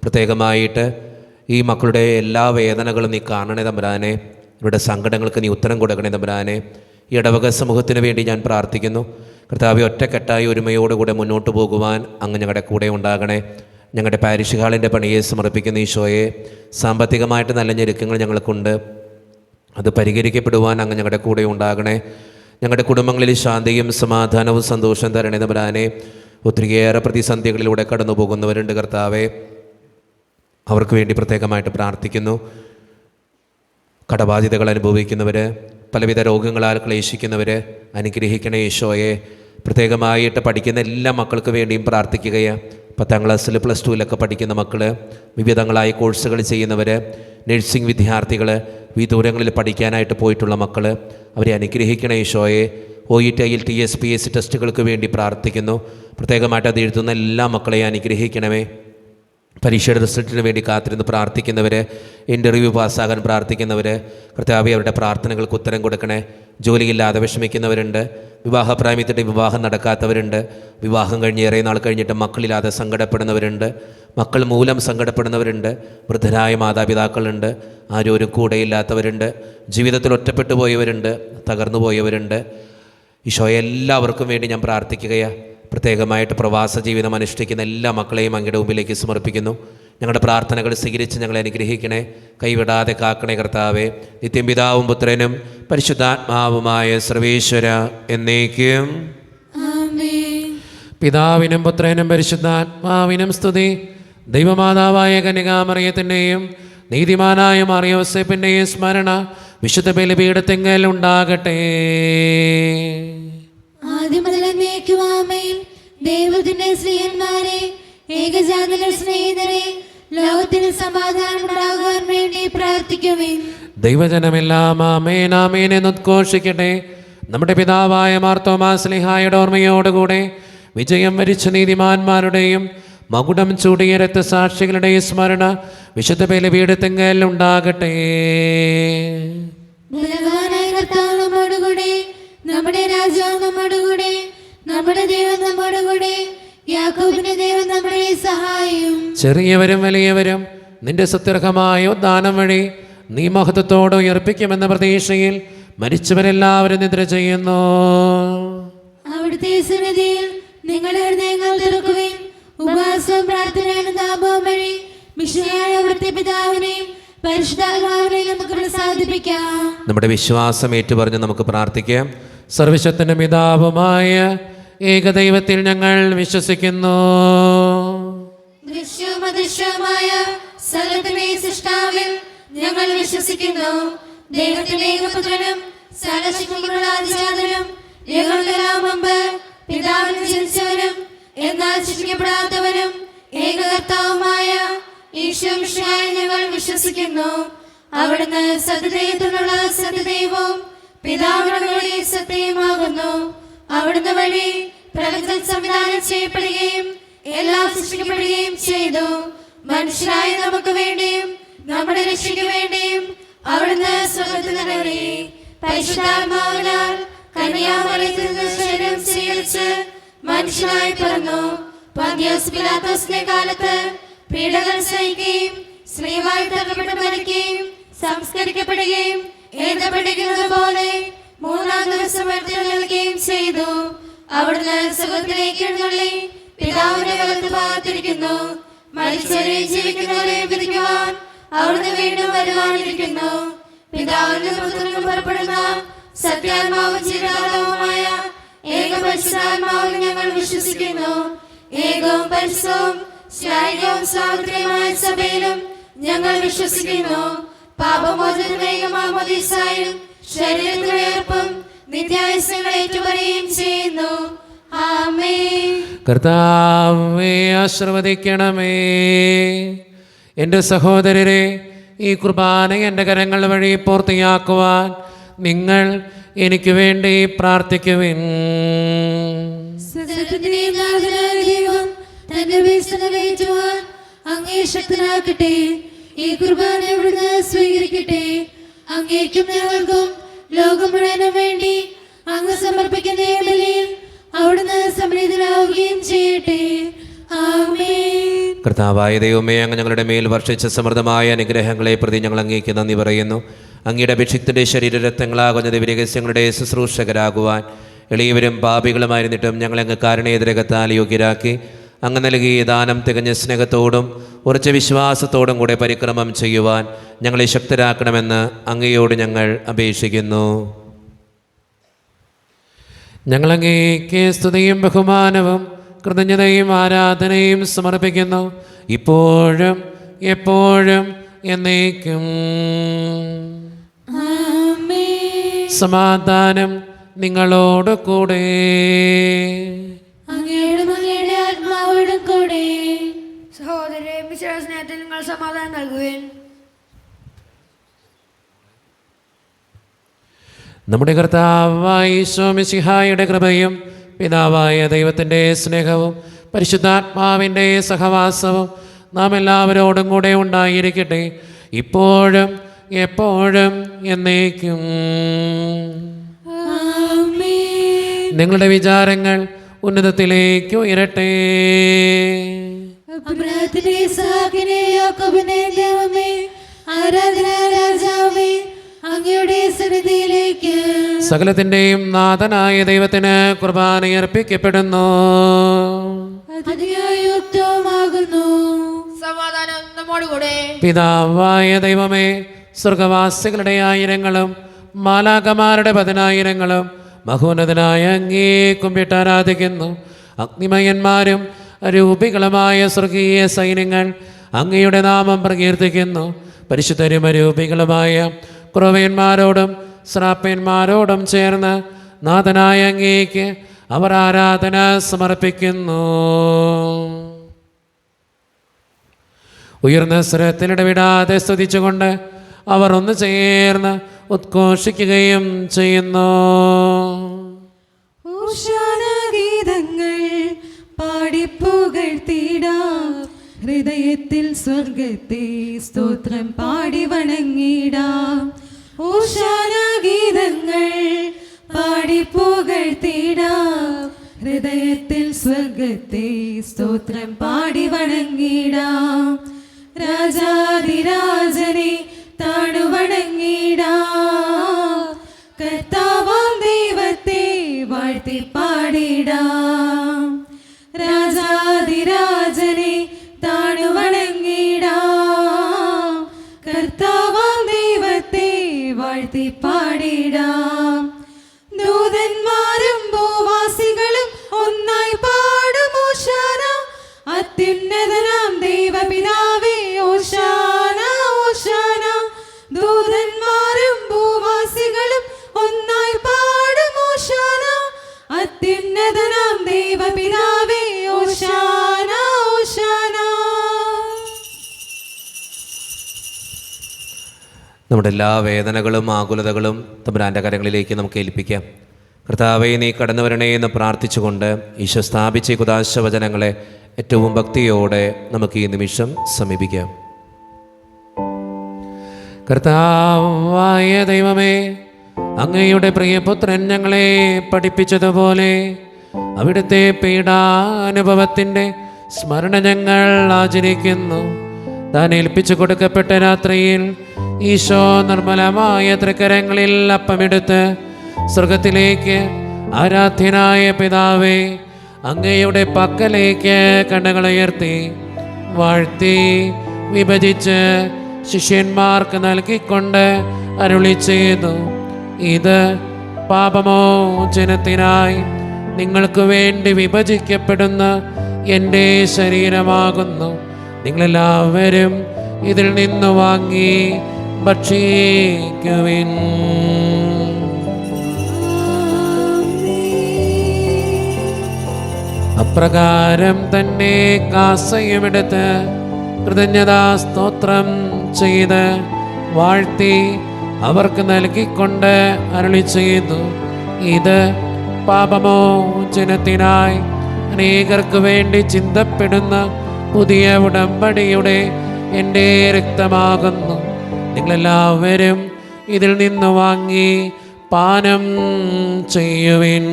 പ്രത്യേകമായിട്ട് ഈ മക്കളുടെ എല്ലാ വേദനകളും നീ കാണണേ തമ്പുരാനെ. ഇവരുടെ സങ്കടങ്ങൾക്ക് നീ ഉത്തരം കൊടുക്കണേ തമ്പുരാനെ. ഈ ഇടവക സമൂഹത്തിന് വേണ്ടി ഞാൻ പ്രാർത്ഥിക്കുന്നു. കർത്താവെ, ഒറ്റക്കെട്ടായി ഒരുമയോടുകൂടെ മുന്നോട്ട് പോകുവാൻ അങ്ങ് ഞങ്ങളുടെ കൂടെ ഉണ്ടാകണേ. ഞങ്ങളുടെ പാരിഷ് ഹാളിൻ്റെ പണിയെ സമർപ്പിക്കുന്ന ഈശോയെ, സാമ്പത്തികമായിട്ട് നല്ല ഞെരുക്കങ്ങൾ ഞങ്ങൾക്കുണ്ട്. അത് പരിഹരിക്കപ്പെടുവാൻ അങ്ങ് ഞങ്ങളുടെ കൂടെ ഉണ്ടാകണേ. ഞങ്ങളുടെ കുടുംബങ്ങളിൽ ശാന്തിയും സമാധാനവും സന്തോഷം തരണേ തമ്പുരാനെ. ഒത്തിരിയേറെ പ്രതിസന്ധികളിലൂടെ കടന്നു പോകുന്നവരുണ്ട് കർത്താവെ, അവർക്ക് വേണ്ടി പ്രത്യേകമായിട്ട് പ്രാർത്ഥിക്കുന്നു. കടബാധ്യതകൾ അനുഭവിക്കുന്നവർ, പലവിധ രോഗങ്ങളാൽ ക്ലേശിക്കുന്നവർ അനുഗ്രഹിക്കണേ ഈശോയെ. പ്രത്യേകമായിട്ട് പഠിക്കുന്ന എല്ലാ മക്കൾക്ക് വേണ്ടിയും പ്രാർത്ഥിക്കുകയാണ്. 10ാം ക്ലാസ്സിൽ +2 പഠിക്കുന്ന മക്കൾ, വിവിധങ്ങളായ കോഴ്സുകൾ ചെയ്യുന്നവർ, നഴ്സിംഗ് വിദ്യാർത്ഥികൾ, വിദൂരങ്ങളിൽ പഠിക്കാനായിട്ട് പോയിട്ടുള്ള മക്കൾ, അവരെ അനുഗ്രഹിക്കണേ ഈശോയെ. OET IELTS PSC ടെസ്റ്റുകൾക്ക് വേണ്ടി പ്രാർത്ഥിക്കുന്നു. പ്രത്യേകമായിട്ട് അത് എഴുതുന്ന എല്ലാ മക്കളെയും അനുഗ്രഹിക്കണമേ. പരീക്ഷയുടെ റിസൾട്ടിന് വേണ്ടി കാത്തിരുന്ന് പ്രാർത്ഥിക്കുന്നവർ, ഇൻ്റർവ്യൂ പാസ്സാകാൻ പ്രാർത്ഥിക്കുന്നവർ, കർത്താവേ അവരുടെ പ്രാർത്ഥനകൾക്ക് ഉത്തരം കൊടുക്കണേ. ജോലിയില്ലാതെ വിഷമിക്കുന്നവരുണ്ട്, വിവാഹപ്രായത്തിൻ്റെ വിവാഹം നടക്കാത്തവരുണ്ട്, വിവാഹം കഴിഞ്ഞ് ഏറെ നാൾ കഴിഞ്ഞിട്ട് മക്കളില്ലാതെ സങ്കടപ്പെടുന്നവരുണ്ട്, മക്കൾ മൂലം സങ്കടപ്പെടുന്നവരുണ്ട്, വൃദ്ധരായ മാതാപിതാക്കളുണ്ട്, ആരോരും കൂടെയില്ലാത്തവരുണ്ട്, ജീവിതത്തിൽ ഒറ്റപ്പെട്ടു പോയവരുണ്ട്, തകർന്നു പോയവരുണ്ട്. ഈശോ, എല്ലാവർക്കും വേണ്ടി ഞാൻ പ്രാർത്ഥിക്കുകയാണ്. പ്രത്യേകമായിട്ട് പ്രവാസ ജീവിതം അനുഷ്ഠിക്കുന്ന എല്ലാ മക്കളെയും അങ്ങയുടെ മുമ്പിലേക്ക് സമർപ്പിക്കുന്നു. ഞങ്ങളുടെ പ്രാർത്ഥനകൾ സ്വീകരിച്ച് ഞങ്ങളെ അനുഗ്രഹിക്കണേ, കൈവിടാതെ കാക്കണേ കർത്താവേ. നിത്യം പിതാവും പുത്രനും പരിശുദ്ധാത്മാവുമായ സർവേശ്വര എന്നേക്കും. പിതാവിനും പുത്രനും പരിശുദ്ധാത്മാവിനും സ്തുതി. ദൈവമാതാവായ കന്യകാമറിയത്തിൻ്റെയും നീതിമാനായ മറിയോസേപ്പിൻ്റെയും സ്മരണ വിശുദ്ധ ബലിപീഠത്തിങ്കൽ ഉണ്ടാകട്ടെ. ദൈവത്തിന്റെ സ്ത്രീയന്മാരെ, ഏകജാതന്റെ സ്നേഹിതരെ, ലോകത്തിന് സമാധാനം ഉണ്ടാകാൻ വേണ്ടി പ്രാർത്ഥിക്കുവിൻ. ദൈവജനമെല്ലാം ആമേൻ ആമേൻ എന്ന് ഉദ്ഘോഷിക്കട്ടെ. നമ്മുടെ പിതാവായ മാർത്തോമാ ശ്ലീഹായുടെ ഓർമ്മയോടുകൂടെ വിജയം വരിച്ച നീതിമാന്മാരുടെയും മകുടം ചൂടിയ രക്തസാക്ഷികളുടെയും സ്മരണ വിശുദ്ധ ബലിപീഠത്തിങ്കൽ ഉണ്ടാകട്ടെ. ബലവാനായ കർത്താവ് നമ്മോടുകൂടെ, നമ്മുടെ രാജാവ് നമ്മോടുകൂടെ, നമ്മുടെ ദൈവം നമ്മോടുകൂടെ, യാക്കോബിന്റെ ദൈവം നമ്മുടെ സഹായം. ചെറിയവരും വലിയവരും നിന്റെ സുത്യർഹമായ ഉദ്ധാനം വഴി നീ മഹത്വത്തോടെ ഉയർപ്പിക്കുമെന്ന പ്രതീക്ഷയിൽ മരിച്ചവരെല്ലാവരും നിദ്ര ചെയ്യുന്നു. അവിടുത്തെ സന്നിധിയിൽ നിങ്ങളുടെ ഹൃദയങ്ങൾ തുറക്കുവിൻ. ഉപവാസവും പ്രാർത്ഥനയും താപവും വഴി മിശിഹായ അവിടുത്തെ പിതാവിനെയും പരിശുദ്ധാത്മാവിനെ നമുക്ക് പ്രസാദിപ്പിക്കാം. നമ്മുടെ വിശ്വാസം ഏറ്റുപറഞ്ഞ് നമുക്ക് പ്രാർത്ഥിക്കാം. സർവശക്തന്റെ പിതാവുമായ ഏകദൈവത്തിൽ ഞങ്ങൾ വിശ്വസിക്കുന്നു. ദൃശ്യവും അദൃശ്യവുമായ സകലത്തിന്റെ സൃഷ്ടാവിൽ ഞങ്ങൾ വിശ്വസിക്കുന്നു. ദൈവത്തിന്റെ ഏകപുത്രനും സർവശക്തിയുള്ള അതിജാതനും യുഗങ്ങളെല്ലാം മുമ്പ് പിതാവിൽ ജനിച്ചവനും എന്നാൽ സൃഷ്ടിക്കപ്പെടാത്തവനും ഏകകർത്താവുമായ ഈശോമിശിഹായെ ഞങ്ങൾ വിശ്വസിക്കുന്നു. അവിടുന്ന് സത്യദൈവത്തിനുള്ള സത്യദൈവവും പിതാവിനുള്ള സത്യമാകുന്നു. അവിടുന്ന് വഴി പ്രപഞ്ചം സംവിധാനം ചെയ്യപ്പെടുകയും എല്ലാം സൃഷ്ടിക്കപ്പെടുകയും ചെയ്തു. മനുഷ്യരായ നമുക്ക് വേണ്ടിയും നമ്മുടെ രക്ഷയ്ക്ക് വേണ്ടിയും അവിടുന്ന് സ്വർഗ്ഗത്തിൽ നിന്നിറങ്ങി. പരിശുദ്ധാത്മാവിനാൽ കന്യാമറിയത്തിൽ നിന്ന് ശരീരം സ്വീകരിച്ച് മനുഷ്യനായി പിറന്നു. പന്തിയോസ് പിലാത്തോസിന്റെ കാലത്ത് പീഡകൾ സഹിക്കുകയും സ്ത്രീവായി തള്ളപ്പെട്ട് മരിക്കുകയും സംസ്കരിക്കപ്പെടുകയും എഴുതപ്പെടുന്നത് പോലെ മൂന്നാം ദിവസം എഴുന്നേൽക്കുകയും ചെയ്തു. അവിടുന്ന് സ്വർഗ്ഗത്തിലേക്ക് എഴുന്നള്ളി പിതാവിന്റെ വലത്തുഭാഗത്തിരിക്കുന്നു. മരിച്ചവരെയും ജീവിക്കുന്നവരെയും വിധിക്കുവാൻ അവിടുന്ന് വീണ്ടും വരുവാനിരിക്കുന്നു. പിതാവിന്റെ പുത്രനും പുറപ്പെടുന്ന സത്യാത്മാവും ജീവനാഥവുമായ ഏകപരിശുദ്ധാത്മാവിൽ ഞങ്ങൾ വിശ്വസിക്കുന്നു. ഏകവും പരിശുദ്ധവും ശ്ലൈകവും സാർവത്രികമായ സഭയിലും ഞങ്ങൾ വിശ്വസിക്കുന്നു. പാപമോചനത്തിലേക്ക് മാമോദീസായും ശരീരത്തിലെ ഉയർപ്പും നിത്യായുസ്സങ്ങൾ ഏറ്റുപറയുകയും ചെയ്യുന്നു. ആമേൻ. കർത്താവേ ആശീർവദിക്കണമേ. എൻ്റെ സഹോദരരെ, ഈ കുർബാന എൻ്റെ കരങ്ങൾ വഴി പൂർത്തിയാക്കുവാൻ നിങ്ങൾ എനിക്ക് വേണ്ടി പ്രാർത്ഥിക്കുവിൻ. സകലത്തിന്റെയും നാഥനായ ദൈവം തന്റെ അപേക്ഷ നിറവേറ്റുവാൻ അങ്ങേ ശക്തനാക്കട്ടെ. ഈ കുർബാന ഇവിടുന്ന് സ്വീകരിക്കട്ടെ. അങ്ങേക്കും ഞങ്ങൾക്കും ലോകം മുഴുവനും വേണ്ടി അങ്ങ് സമർപ്പിക്കുന്ന ഈ ബലിയിൽ അവിടുന്ന് സംപ്രീതനാവുകയും ചെയ്യട്ടെ. ആമേൻ. കർത്താവായ ദൈവമേ, അങ്ങ് ഞങ്ങളുടെ മേൽ വർഷിച്ച സമൃദ്ധമായ അനുഗ്രഹങ്ങളെ പ്രതി ഞങ്ങൾ അങ്ങേക്ക് നന്ദി പറയുന്നു. അങ്ങയുടെ അഭിഷിക്തന്റെ ശരീരരക്തങ്ങളാകുന്ന ദിവ്യരഹസ്യങ്ങളുടെ ശുശ്രൂഷകരാകുവാൻ എളിയവരും പാപികളുമായിരുന്നിട്ടും ഞങ്ങളെ അങ്ങ് കാരുണ്യരകത്താൽ യോഗ്യരാക്കി അങ്ങ് നൽകിയ ദാനം തികഞ്ഞ സ്നേഹത്തോടും ഉറച്ച വിശ്വാസത്തോടും കൂടെ പരിക്രമം ചെയ്യുവാൻ ഞങ്ങളെ ശക്തരാക്കണമെന്ന് അങ്ങയോട് ഞങ്ങൾ അപേക്ഷിക്കുന്നു. ഞങ്ങളങ്ങേക്ക് സ്തുതിയും ബഹുമാനവും കൃതജ്ഞതയും ആരാധനയും സമർപ്പിക്കുന്നു, ഇപ്പോഴും എപ്പോഴും എന്നേക്കും. സമാധാനം നിങ്ങളോട് കൂടെ. അങ്ങയുടെ ആത്മാവോടും കൂടെ. സഹോദരരെ, മിശിഹായുടെ സ്നേഹത്തിൽ നിങ്ങൾ സമാധാനം നൽകുവേൻ. നമ്മുടെ കർത്താവായ ഈശോ മിശിഹായുടെ കൃപയും പിതാവായ ദൈവത്തിൻ്റെ സ്നേഹവും പരിശുദ്ധാത്മാവിൻ്റെ സഹവാസവും നാം എല്ലാവരോടും കൂടെ ഉണ്ടായിരിക്കട്ടെ, ഇപ്പോഴും എപ്പോഴും എന്നേക്കും. നിങ്ങളുടെ വിചാരങ്ങൾ ഉന്നതത്തിലേക്ക് ഉയരട്ടെ. അബ്രാഹത്തിന്റെ ഇസ്ഹാക്കിനെ യാക്കോബിനെ ദൈവമേ, ആരാധന രാജാവേ, അങ്ങയുടെ സന്നിധിയിലേക്ക് സകലത്തിൻ്റെയും നാഥനായ ദൈവത്തിന് കുർബാനയർപ്പിക്കപ്പെടുന്നു. അതിയായുക്തമാകുന്നു. സമാധാനം നമ്മോടുകൂടെ. പിതാവായ ദൈവമേ, സ്വർഗവാസികളുടെ ആയിരങ്ങളും മാലാകമാരുടെ 10,000ങ്ങളും മഹോന്നതനായ അങ്ങേ കുമ്പിട്ട് ആരാധിക്കുന്നു. അഗ്നിമയന്മാരും രൂപികളുമായ സ്വർഗീയ സൈന്യങ്ങൾ അങ്ങയുടെ നാമം പ്രകീർത്തിക്കുന്നു. പരിശുദ്ധരും അരൂപികളുമായ ക്രോവ്യന്മാരോടും ശ്രാപ്യന്മാരോടും ചേർന്ന് നാഥനായ അങ്ങേക്ക് അവർ ആരാധന സമർപ്പിക്കുന്നു. ഉയർന്ന സ്വരത്തിലിടവിടാതെ സ്തുതിച്ചുകൊണ്ട് അവർ ഒന്ന് ചേർന്ന് ഉദ്ഘോഷിക്കുകയും ചെയ്യുന്നു. ഗീതങ്ങൾ പാടിപ്പുകഴ്ത്തിടാം, ഹൃദയത്തിൽ സ്വർഗത്തെ സ്തോത്രം പാടി വണങ്ങിടാം. ഗീതങ്ങൾ പാടിപ്പുകഴ്ത്തിടാം, ഹൃദയത്തിൽ സ്വർഗത്തെ സ്തോത്രം പാടി വണങ്ങിടാം. രാജാതിരാജനെ താണുവണങ്ങിടാം, കർത്താവാം ദൈവത്തെ വാഴ്ത്തി പാടിടാം. രാജാതിരാജനെ താണുവണങ്ങിടാം, കർത്താവ് അത്യുന്നതനാം ദൈവപിതാവേ ഓശാന ഓശാന. ദൂതന്മാരും ഭൂവാസികളും ഒന്നായി പാടും ഓശാന. അത്യുന്നതനാം ദൈവപിതാവേ ഓശാന ഓശാന. നമ്മുടെ എല്ലാ വേദനകളും ആകുലതകളും തമ്പുരാൻ്റെ കരങ്ങളിലേക്ക് നമുക്ക് ഏൽപ്പിക്കാം. കർത്താവേ, നീ കടന്നു വരണേ എന്ന് പ്രാർത്ഥിച്ചുകൊണ്ട് ഈശോ സ്ഥാപിച്ച ഈ കുദാശ വചനങ്ങളെ ഏറ്റവും ഭക്തിയോടെ നമുക്ക് ഈ നിമിഷം സമീപിക്കാം. കർത്താവായ ദൈവമേ, അങ്ങയുടെ പ്രിയപുത്രൻ ഞങ്ങളെ പഠിപ്പിച്ചതുപോലെ അവിടുത്തെ പീഡാനുഭവത്തിൻ്റെ സ്മരണ ഞങ്ങൾ ആചരിക്കുന്നു. താൻ ഏൽപ്പിച്ചു കൊടുക്കപ്പെട്ട രാത്രിയിൽ ഈശോ നിർമ്മലമായ തൃക്കരങ്ങളിൽ അപ്പമെടുത്ത് സ്വർഗത്തിലേക്ക് ആരാധ്യനായ പിതാവേ, അങ്ങയുടെ പക്കലേക്ക് കണ്ണുകളുയർത്തി വാഴ്ത്തി വിഭജിച്ച് ശിഷ്യന്മാർക്ക് നൽകിക്കൊണ്ട് അരുളി ചെയ്തു, ഇത് പാപമോചനത്തിനായി നിങ്ങൾക്ക് വേണ്ടി വിഭജിക്കപ്പെടുന്ന എൻ്റെ ശരീരമാകുന്നു. നിങ്ങളെല്ലാവരും ഇതിൽ നിന്ന് വാങ്ങി ഭക്ഷിക്കുവിൻ. അപ്രകാരം തന്നെ കാസയുമെടുത്ത് കൃതജ്ഞതാ സ്തോത്രം ചെയ്ത് വാഴ്ത്തി അവർക്ക് നൽകിക്കൊണ്ട് അരുളി ചെയ്തു, ഇത് പാപമോചനത്തിനായി അനേകർക്ക് വേണ്ടി ചിന്തപ്പെടുന്ന പുതിയ ഉടമ്പടിയുടെ എൻ്റെ രക്തമാകുന്നു. നിങ്ങളെല്ലാവരും ഇതിൽ നിന്ന് വാങ്ങി പാനം ചെയ്യുവിൻ.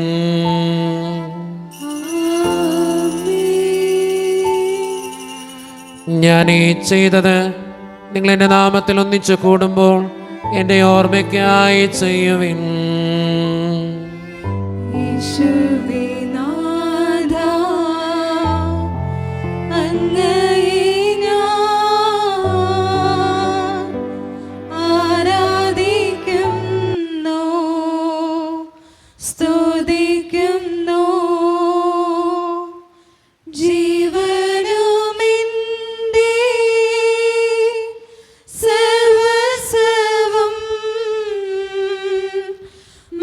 ഞാൻ ഈ ചെയ്തത് നിങ്ങൾ എൻ്റെ നാമത്തിൽ ഒന്നിച്ചു കൂടുമ്പോൾ എൻ്റെ ഓർമ്മയ്ക്കായി ചെയ്യുവിൻ. യേശുവേ നാഥ, അങ്ങയെ ഞാൻ ആരാധിക്കുന്നു, സ്തുതിക്കുന്നു. ജീവനുമെൻ്റെ സർവ്വസ്വവും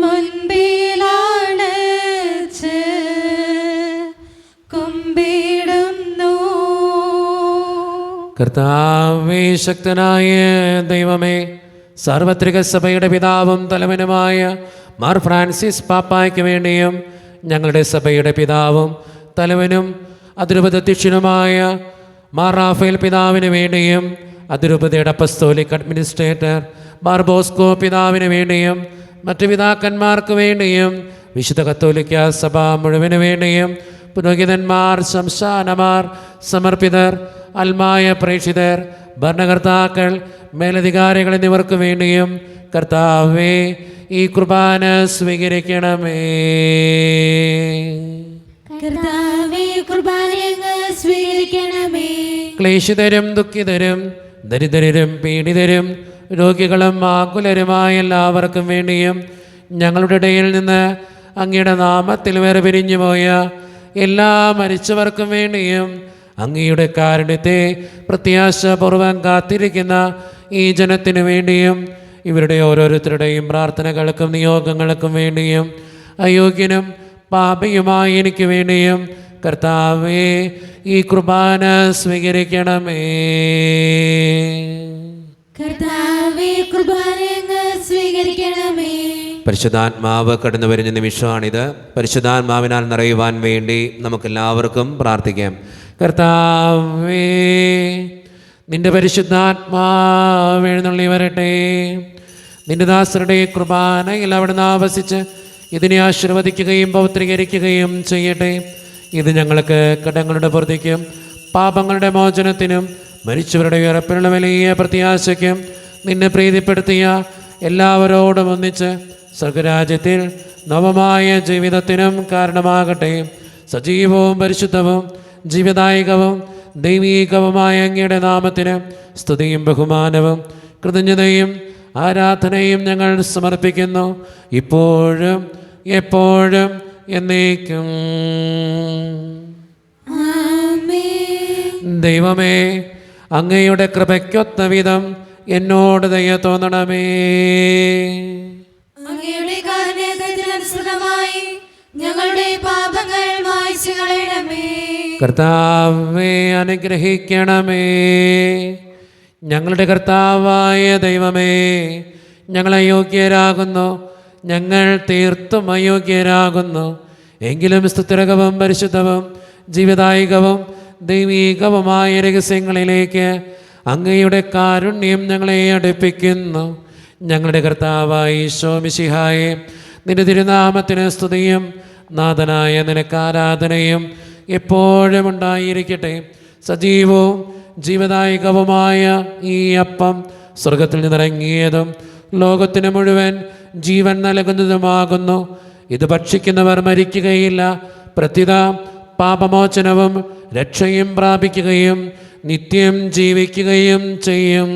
മുൻപിലണച്ച് കുമ്പിടുന്നു. കർത്താവേ, ശക്തനായ ദൈവമേ, സാർവത്രിക സഭയുടെ പിതാവും തലവനുമായ മാർ ഫ്രാൻസിസ് പാപ്പായ്ക്ക് വേണ്ടിയും ഞങ്ങളുടെ സഭയുടെ പിതാവും തലവനും അതിരൂപതധ്യക്ഷനുമായ മാർ റാഫേൽ പിതാവിന് വേണ്ടിയും അതിരൂപതയുടെ അപ്പസ്തോലിക് അഡ്മിനിസ്ട്രേറ്റർ മാർ ബോസ്കോ പിതാവിന് വേണ്ടിയും മറ്റു പിതാക്കന്മാർക്ക് വേണ്ടിയും വിശുദ്ധ കത്തോലിക്ക സഭ മുഴുവന് വേണ്ടിയും പുരോഹിതന്മാർ, സംസ്ഥാനമാർ, സമർപ്പിതർ, അൽമായ പ്രേക്ഷിതർ, ഭരണകർത്താക്കൾ, മേലധികാരികൾ എന്നിവർക്ക് വേണ്ടിയും കർത്താവേ, ഈ കുർബാന സ്വീകരിക്കണമേ. കർത്താവേ, കുർബാനയങ്ങ് സ്വീകരിക്കണമേ. ക്ലേശിതരും ദുഃഖിതരും ദരിദ്രരും പീഡിതരും രോഗികളും ആകുലരുമായ എല്ലാവർക്കും വേണ്ടിയും ഞങ്ങളുടെ ഇടയിൽ നിന്ന് അങ്ങയുടെ നാമത്തിൽ വേർപിരിഞ്ഞു പോയ എല്ലാ മരിച്ചവർക്കും വേണ്ടിയും അങ്ങയുടെ കാരുണ്യത്തെ പ്രത്യാശപൂർവം കാത്തിരിക്കുന്ന ഈ ജനത്തിനു വേണ്ടിയും ഇവരുടെ ഓരോരുത്തരുടെയും പ്രാർത്ഥനകൾക്കും നിയോഗങ്ങൾക്കും വേണ്ടിയും അയോഗ്യനും പാപിയുമായി എനിക്ക് വേണ്ടിയും കർത്താവേ, ഈ കുർബാന സ്വീകരിക്കണമേ. കർത്താവേ, കുർബാനയങ്ങ് സ്വീകരിക്കണമേ. പരിശുദ്ധാത്മാവ് കടന്നു വരുന്ന നിമിഷമാണിത്. പരിശുദ്ധാത്മാവിനാൽ നിറയുവാൻ വേണ്ടി നമുക്കെല്ലാവർക്കും പ്രാർത്ഥിക്കാം. കർത്താവേ, നിന്റെ പരിശുദ്ധാത്മാവ് എഴുന്നള്ളി വരട്ടെ. നിന്റെ ദാസരുടെ കുർബാനയിൽ അവിടുന്ന് ആവസിച്ച് ഇതിനെ ആശീർവദിക്കുകയും പൗത്രീകരിക്കുകയും ചെയ്യട്ടെ. ഇത് ഞങ്ങൾക്ക് കടങ്ങളുടെ പൂർത്തിക്കും പാപങ്ങളുടെ മോചനത്തിനും മരിച്ചവരുടെ ഉയർപ്പിനുള്ള വലിയ പ്രത്യാശയ്ക്കും നിന്നെ പ്രീതിപ്പെടുത്തിയ എല്ലാവരോടും ഒന്നിച്ച് സ്വർഗരാജ്യത്തിൽ നവമായ ജീവിതത്തിനും കാരണമാകട്ടെ. സജീവവും പരിശുദ്ധവും ജീവദായകവും ദൈവീകവുമായ അങ്ങയുടെ നാമത്തിന് സ്തുതിയും ബഹുമാനവും കൃതജ്ഞതയും ആരാധനയും ഞങ്ങൾ സമർപ്പിക്കുന്നു, ഇപ്പോഴും എപ്പോഴും എന്നേക്കും. ആമേൻ. ദൈവമേ, അങ്ങയുടെ കൃപയ്ക്കൊത്ത വിധം എന്നോട് ദയ തോന്നണമേ. അങ്ങയുടെ കാരുണ്യത്തിനനുസൃതമായി ഞങ്ങളുടെ പാപങ്ങൾ മായ്ച്ചു കളയണമേ. കർത്താവേ, അനുഗ്രഹിക്കണമേ. ഞങ്ങളുടെ കർത്താവായ ദൈവമേ, ഞങ്ങൾ അയോഗ്യരാകുന്നു, ഞങ്ങൾ തീർത്തും അയോഗ്യരാകുന്നു. എങ്കിലും സ്തുത്യർഹവും പരിശുദ്ധവും ജീവദായികവും ദൈവീകവുമായ രഹസ്യങ്ങളിലേക്ക് അങ്ങയുടെ കാരുണ്യം ഞങ്ങളെ അടുപ്പിക്കുന്നു. ഞങ്ങളുടെ കർത്താവായ ഈശോ മിശിഹായെ, നിന്റെ തിരുനാമത്തിന് സ്തുതിയും നാഥനായ നിനക്ക് ആരാധനയും എപ്പോഴും ഉണ്ടായിരിക്കട്ടെ. സജീവവും ജീവദായകവുമായ ഈ അപ്പം സ്വർഗത്തിൽ നിന്നിറങ്ങിയതും ലോകത്തിന് മുഴുവൻ ജീവൻ നൽകുന്നതുമാകുന്നു. ഇത് ഭക്ഷിക്കുന്നവർ മരിക്കുകയില്ല, പ്രത്യുത പാപമോചനവും രക്ഷയും പ്രാപിക്കുകയും നിത്യം ജീവിക്കുകയും ചെയ്യും.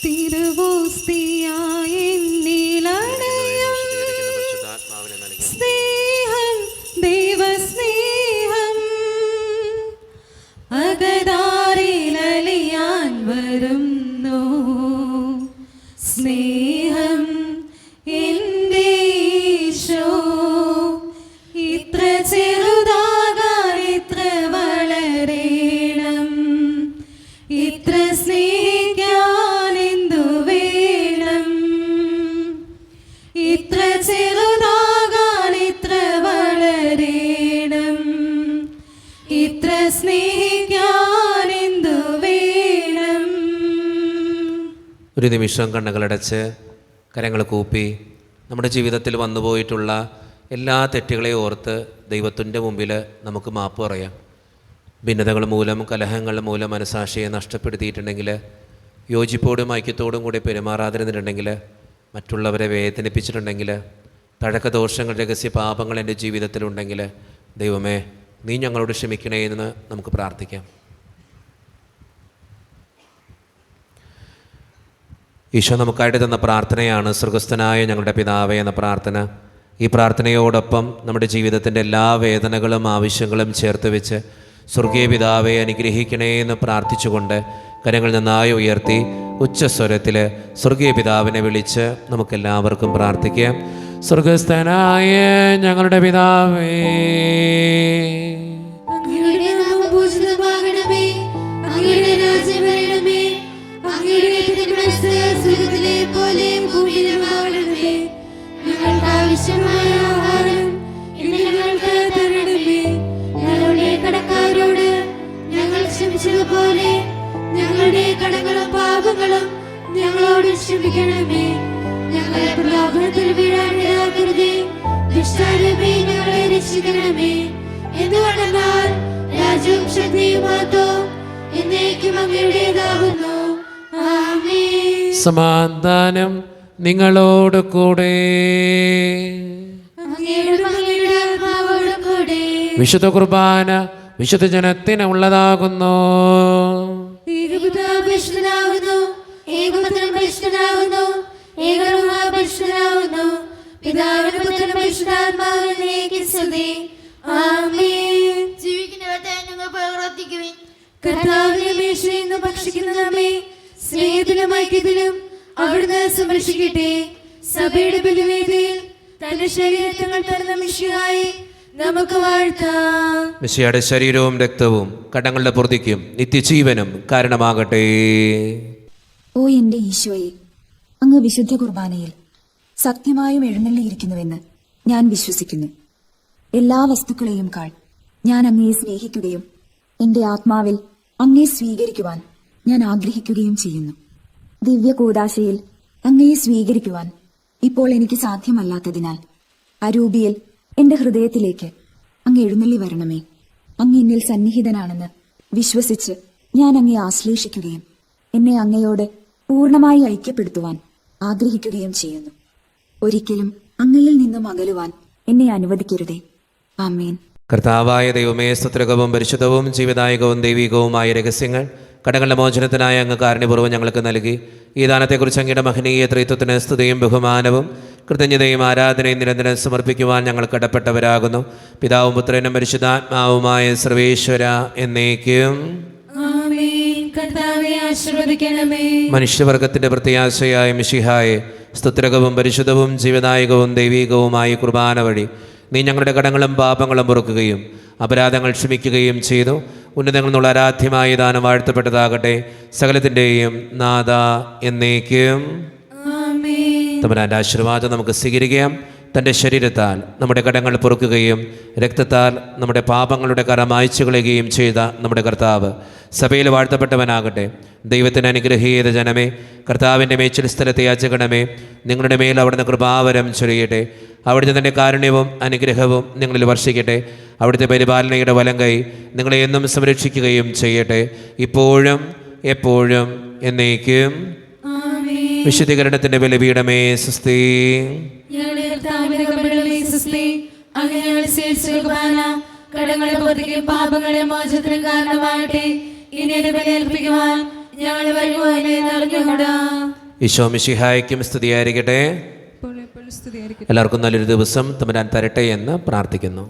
തിരുവോസ്തിയായി എന്നിലടയും സ്നേഹം, ദൈവസ്നേഹം അകതാരിലലിയാൻ വരുന്നു. സ്നേഹം എൻ്റെ ഈശോ ഇത്ര ചെറുതാകാൻ ഇത്ര വളരേണം. ഇത്ര സ്നേഹിക്കാൻ എന്തു വേണം? ഇത്ര ചെറുതാകാൻ ഇത്ര വളരേണം. ഇത്ര സ്നേഹിക്കാൻ എന്തു വേണം? ഒരു നിമിഷം കണ്ണുകളടച്ച് കരങ്ങൾ കൂപ്പി നമ്മുടെ ജീവിതത്തിൽ വന്നുപോയിട്ടുള്ള എല്ലാ തെറ്റുകളെയും ഓർത്ത് ദൈവത്തിൻ്റെ മുമ്പിൽ നമുക്ക് മാപ്പ് പറയാം. ഭിന്നതകൾ മൂലം, കലഹങ്ങൾ മൂലം മനസാക്ഷിയെ നഷ്ടപ്പെടുത്തിയിട്ടുണ്ടെങ്കിൽ, യോജിപ്പോടും ഐക്യത്തോടും കൂടി പെരുമാറാതിരുന്നിട്ടുണ്ടെങ്കിൽ, മറ്റുള്ളവരെ വേദനിപ്പിച്ചിട്ടുണ്ടെങ്കിൽ, തഴക്കദോഷങ്ങൾ, രഹസ്യ പാപങ്ങൾ എൻ്റെ ജീവിതത്തിലുണ്ടെങ്കിൽ, ദൈവമേ നീ ഞങ്ങളോട് ക്ഷമിക്കണേ എന്ന് നമുക്ക് പ്രാർത്ഥിക്കാം. ഈശോ നമുക്കായിട്ട് തന്ന പ്രാർത്ഥനയാണ് സ്വർഗസ്ഥനായ ഞങ്ങളുടെ പിതാവേ എന്ന പ്രാർത്ഥന. ഈ പ്രാർത്ഥനയോടൊപ്പം നമ്മുടെ ജീവിതത്തിൻ്റെ എല്ലാ വേദനകളും ആവശ്യങ്ങളും ചേർത്ത് വെച്ച് സ്വർഗീയ പിതാവെ അനുഗ്രഹിക്കണേ എന്ന് പ്രാർത്ഥിച്ചുകൊണ്ട് കരങ്ങൾ നന്നായി ഉയർത്തി ഉച്ചസ്വരത്തിൽ സ്വർഗീയ പിതാവിനെ വിളിച്ച് നമുക്കെല്ലാവർക്കും പ്രാർത്ഥിക്കാം. സ്വർഗസ്ഥനായ ഞങ്ങളുടെ പിതാവേ, അങ്ങയുടെ നാമം പൂജിതമാകണമേ. അങ്ങയുടെ രാജ്യം വരണമേ. അങ്ങയുടെ തിരുമനസ്സ് സ്വർഗ്ഗത്തിലെ പോലെ ഭൂമിയിലുമാകണമേ. ഞങ്ങൾക്ക് ആവശ്യമായ ആഹാരം ഇന്ന് ഞങ്ങൾക്ക് തരണമേ. ഞങ്ങളുടെ കടക്കാരോട് ഞങ്ങൾ ക്ഷമിച്ചതുപോലെ ഞങ്ങളുടെ കടങ്ങളും പാപങ്ങളും ഞങ്ങളോട് ക്ഷമിക്കണമേ. ഞങ്ങളെ പ്രലോഭനത്തിൽ വീഴാനിടയാക്കരുതേ. ദുഷ്ടാരൂപി ഞങ്ങളെ രക്ഷിക്കണമേ. എന്തുകൊണ്ടെന്നാൽ രാജ്യവും ശക്തിയും മഹത്വവും എന്നേക്കും അങ്ങയുടേതാകുന്നു. ആമേൻ. സമാധാനം നിങ്ങളോട് കൂടെ. അങ്ങയോടും അങ്ങയുടെ ആത്മാവോടും കൂടെ. വിശുദ്ധ കുർബാന വിശുദ്ധ ജനത്തിന് ഉള്ളതാകുന്നു. ഏകപിതാവ് പരിശുദ്ധനാകുന്നു. ഏകപുത്രൻ പരിശുദ്ധനാകുന്നു. ഏകരൂഹ പരിശുദ്ധനാകുന്നു. പിതാവിനും പുത്രനും പരിശുദ്ധാത്മാവിനേക്ക് സ്തുതി. ആമേൻ. ജീവിക്കുന്നവരെ ഞങ്ങൾ പ്രവർത്തിക്കുവിൻ. കർത്താവിനെ അപേക്ഷയിൽ നിന്ന് ഭക്ഷിക്കുന്ന നമ്മെ സ്നേഹത്തിലും ഐക്യത്തിലും അവിടുന്ന് സംരക്ഷിക്കട്ടെ. സഭയുടെ ബലിവേദിയിൽ തന്റെ ശരീരങ്ങൾ തരുന്ന മിശിഹായി നമുക്ക് വാഴ്ത്താം. മിശിഹായുടെ ശരീരവും രക്തവും കടങ്ങളുടെ പൂർത്തിക്കും നിത്യജീവനും കാരണമാകട്ടെ. ഓ എന്റെ ഈശോയെ, അങ്ങ് വിശുദ്ധ കുർബാനയിൽ സത്യമായും എഴുന്നള്ളിയിരിക്കുന്നുവെന്ന് ഞാൻ വിശ്വസിക്കുന്നു. എല്ലാ വസ്തുക്കളെയും കാൾ ഞാൻ അങ്ങയെ സ്നേഹിക്കുകയും എന്റെ ആത്മാവിൽ അങ്ങയെ സ്വീകരിക്കുവാൻ ഞാൻ ആഗ്രഹിക്കുകയും ചെയ്യുന്നു. ദിവ്യ കൂദാശയിൽ അങ്ങയെ സ്വീകരിക്കുവാൻ ഇപ്പോൾ എനിക്ക് സാധ്യമല്ലാത്തതിനാൽ അരൂപിയിൽ എന്റെ ഹൃദയത്തിലേക്ക് അങ്ങ് എഴുന്നള്ളി വരണമേ. അങ്ങ് എന്നിൽ സന്നിഹിതനാണെന്ന് വിശ്വസിച്ച് ഞാൻ അങ്ങയെ ആശ്ലേഷിക്കുകയും എന്നെ അങ്ങയോട് പൂർണ്ണമായി ഐക്യപ്പെടുത്തുവാൻ ആഗ്രഹിക്കുകയും ചെയ്യുന്നു. ഒരിക്കലും അങ്ങയിൽ നിന്നും അകലുവാൻ എന്നെ അനുവദിക്കരുതേ. ആമേൻ. കർത്താവായ ദൈവമേ, സ്തുത്യർഹവും പരിശുദ്ധവും ജീവദായകവും ദൈവികവുമായ രഹസ്യങ്ങൾ കടങ്ങളുടെ മോചനത്തിനായ അങ്ങ് കാരുണ്യപൂർവ്വം ഞങ്ങൾക്ക് നൽകി. ഈ ദാനത്തെക്കുറിച്ച് അങ്ങയുടെ മഹനീയ ത്രിത്വത്തിന് സ്തുതിയും ബഹുമാനവും കൃതജ്ഞതയും ആരാധനയും നിരന്തരം സമർപ്പിക്കുവാൻ ഞങ്ങൾ കടപ്പെട്ടവരാകുന്നു. പിതാവും പുത്രനും പരിശുദ്ധാത്മാവുമായ സർവേശ്വര എന്നേക്കും. ആമേൻ. കർത്താവേ ആശീർവദിക്കണമേ. മനുഷ്യവർഗത്തിന്റെ പ്രത്യാശയായ മിശിഹായെ, സ്തുത്രകവും പരിശുദ്ധവും ജീവദായകവും ദൈവീകവുമായ കുർബാന വഴി നീ ഞങ്ങളുടെ കടങ്ങളും പാപങ്ങളും പൊറുക്കുകയും അപരാധങ്ങൾ ക്ഷമിക്കുകയും ചെയ്തു. ഉന്നതങ്ങളിൽ നിന്നുള്ള ആരാധ്യമായ ദാനം വാഴ്ത്തപ്പെട്ടതാകട്ടെ. സകലത്തിൻ്റെയും നാഥ എന്നേക്കും. തമ്പുരാൻ്റെ ആശീർവാദം നമുക്ക് സ്വീകരിക്കാം. തൻ്റെ ശരീരത്താൽ നമ്മുടെ കടങ്ങൾ പൊറുക്കുകയും രക്തത്താൽ നമ്മുടെ പാപങ്ങളുടെ കറ മായ്ച്ചു കളയുകയും ചെയ്ത നമ്മുടെ കർത്താവ് സഭയിൽ വാഴ്ത്തപ്പെട്ടവനാകട്ടെ. ദൈവത്തിന് അനുഗ്രഹീത ജനമേ, കർത്താവിൻ്റെ മേച്ചിൽ സ്ഥലത്തെ യാചകണമേ. നിങ്ങളുടെ മേൽ അവിടുന്ന് കൃപാവരം ചൊരിയട്ടെ. അവിടുത്തെ തൻ്റെ കാരുണ്യവും അനുഗ്രഹവും നിങ്ങളിൽ വർഷിക്കട്ടെ. അവിടുത്തെ പരിപാലനയുടെ വലം കൈ നിങ്ങളെ എന്നും സംരക്ഷിക്കുകയും ചെയ്യട്ടെ, ഇപ്പോഴും എപ്പോഴും എന്നേക്കും. വിശുദ്ധീകരണത്തിന്റെ ബലിപീഠമേ സ്വസ്തി. കടങ്ങളെ പൊറുക്കുകയും പാപങ്ങളെ മോചനത്തിന് കാരണമാകട്ടെ. ഇനി ബലിയർപ്പിക്കുവാൻ ഞങ്ങൾ വരുവാൻ. ഈശോ മിശിഹായ്ക്കും സ്തുതിയായിരിക്കട്ടെ. എല്ലാവർക്കും നല്ലൊരു ദിവസം തമ്പുരാൻ തരട്ടെ എന്ന് പ്രാർത്ഥിക്കുന്നു.